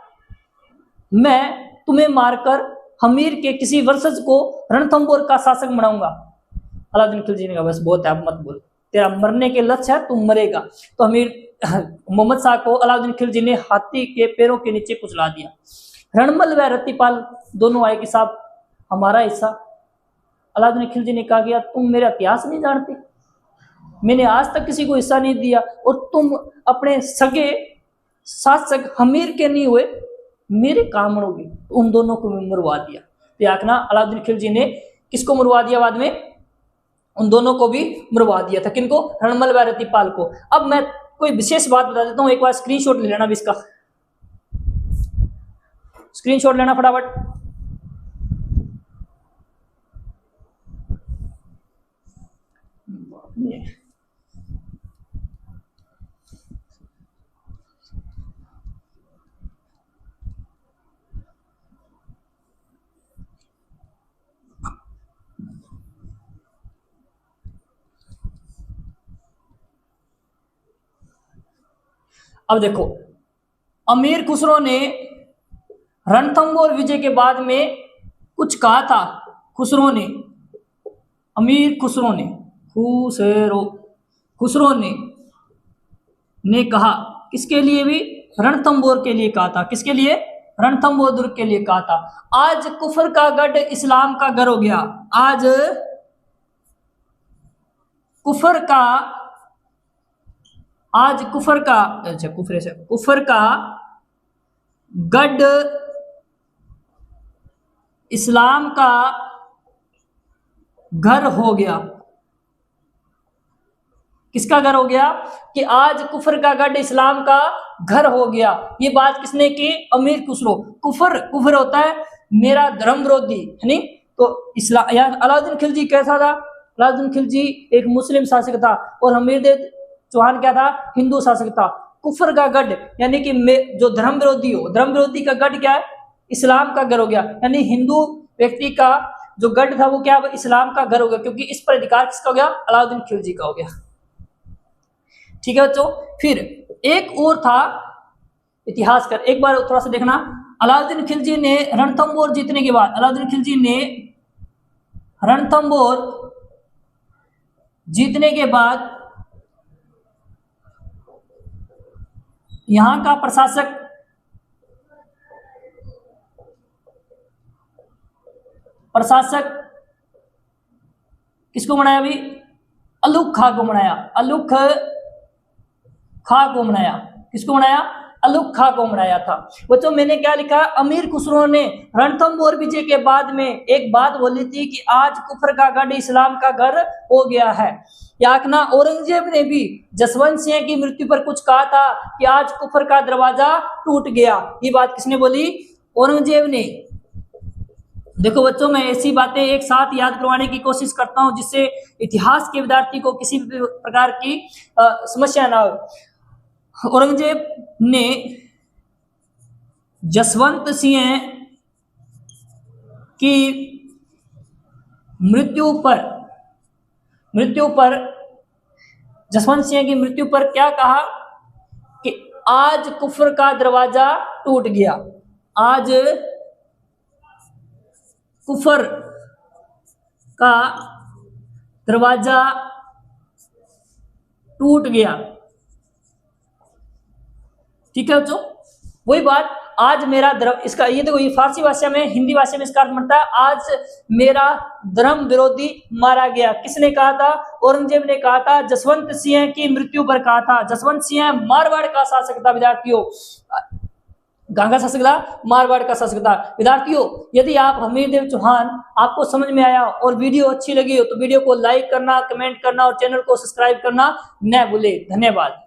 मैं तुम्हें मारकर हमीर के किसी वंशज को रणथंभौर का शासक बनाऊंगा। अलाउद्दीन खिलजी ने कहा बस बहुत है, अब मत बोल, तेरा मरने के लक्ष्य है, तुम मरेगा। तो मोहम्मद शाह को अलाउद्दीन खिलजी ने हाथी के पैरों के नीचे कुचला दिया। रणमल व रत्तीपाल दोनों आए कि साहब हमारा हिस्सा। अलाउद्दीन खिलजी ने कहा कि तुम मेरा इतिहास नहीं जानते, मैंने आज तक किसी को हिस्सा नहीं दिया और तुम अपने सगे शासक हमीर के नहीं हुए, मेरे काम होगी। तो उन दोनों को मरवा दिया। देखना अलाउद्दीन खिलजी ने किसको मरवा दिया बाद में? उन दोनों को भी मरवा दिया था। किनको? रणमल व रत्तीपाल को। अब मैं कोई विशेष बात बता देता हूं, एक बार स्क्रीनशॉट ले लेना भी, इसका स्क्रीनशॉट लेना फटाफट। अब देखो, अमीर खुसरो ने रणथंभौर विजय के बाद में कुछ कहा था। अमीर खुसरो ने कहा, किसके लिए भी? रणथंभौर के लिए कहा था। किसके लिए? रणथंभौर दुर्ग के लिए कहा था। आज कुफर का गढ़ इस्लाम का घर हो गया। आज कुफर का आज कुफर का, अच्छा कुफर से, कुफर का गढ़ इस्लाम का घर हो गया। किसका घर हो गया? कि आज कुफर का गढ़ इस्लाम का घर हो गया। ये बात किसने की? अमीर खुसरो। कुफर, कुफर होता है मेरा धर्म विरोधी, है नहीं? तो इस्लाम, यार अलाउद्दीन खिलजी कैसा था? अलाउद्दीन खिलजी एक मुस्लिम शासक था और हमीरदेव चौहान क्या था? हिंदू शासक था। कुफर का गढ़ यानी कि जो धर्म विरोधी हो, धर्म विरोधी का गढ़ क्या है? इस्लाम का घर हो गया। यानी हिंदू व्यक्ति का जो गढ़ था वो क्या? इस्लाम का घर हो गया, क्योंकि इस पर अधिकार किसका हो गया? अलाउद्दीन खिलजी का हो गया। ठीक है बच्चों। फिर एक और था इतिहास कर, एक बार थोड़ा सा देखना। अलाउद्दीन खिलजी ने रणथंबोर जीतने के बाद, अलाउद्दीन खिलजी ने रणथंबोर जीतने के बाद यहां का प्रशासक किसको बनाया? अभी अलुक खां को बनाया। अलुक खां को बनाया। किसको बनाया? अलुक खां को बनाया था। बच्चों मैंने क्या लिखा? अमीर खुसरो ने रणथंबोर विजय के बाद में एक बात बोली थी कि आज कुफर का गढ़ इस्लाम का घर हो गया है। याकना औरंगजेब ने भी जसवंत सिंह की मृत्यु पर कुछ कहा था कि आज कुफर का दरवाजा टूट गया। ये बात किसने बोली? औरंगजेब ने। देखो बच्चों, मैं ऐसी बातें एक साथ याद करवाने की कोशिश करता हूं जिससे इतिहास के विद्यार्थी को किसी भी प्रकार की समस्या ना हो। औरंगजेब ने जसवंत सिंह की मृत्यु पर जसवंत सिंह की मृत्यु पर क्या कहा? कि आज कुफर का दरवाजा टूट गया। आज कुफर का दरवाजा टूट गया। ठीक है बच्चों, वही बात, आज मेरा धर्म, इसका ये देखो, ये फारसी भाषा में, हिंदी भाषा में इसका अर्थ बनता है आज मेरा धर्म विरोधी मारा गया। किसने कहा था? औरंगजेब ने कहा था, जसवंत सिंह की मृत्यु पर कहा था। जसवंत सिंह मारवाड़ का शासक था विद्यार्थियों। कहां का शासक था? मारवाड़ का शासक था। विद्यार्थियों, यदि आप हमीरदेव चौहान आपको समझ में आया और वीडियो अच्छी लगी हो तो वीडियो को लाइक करना, कमेंट करना और चैनल को सब्सक्राइब करना न भूले। धन्यवाद।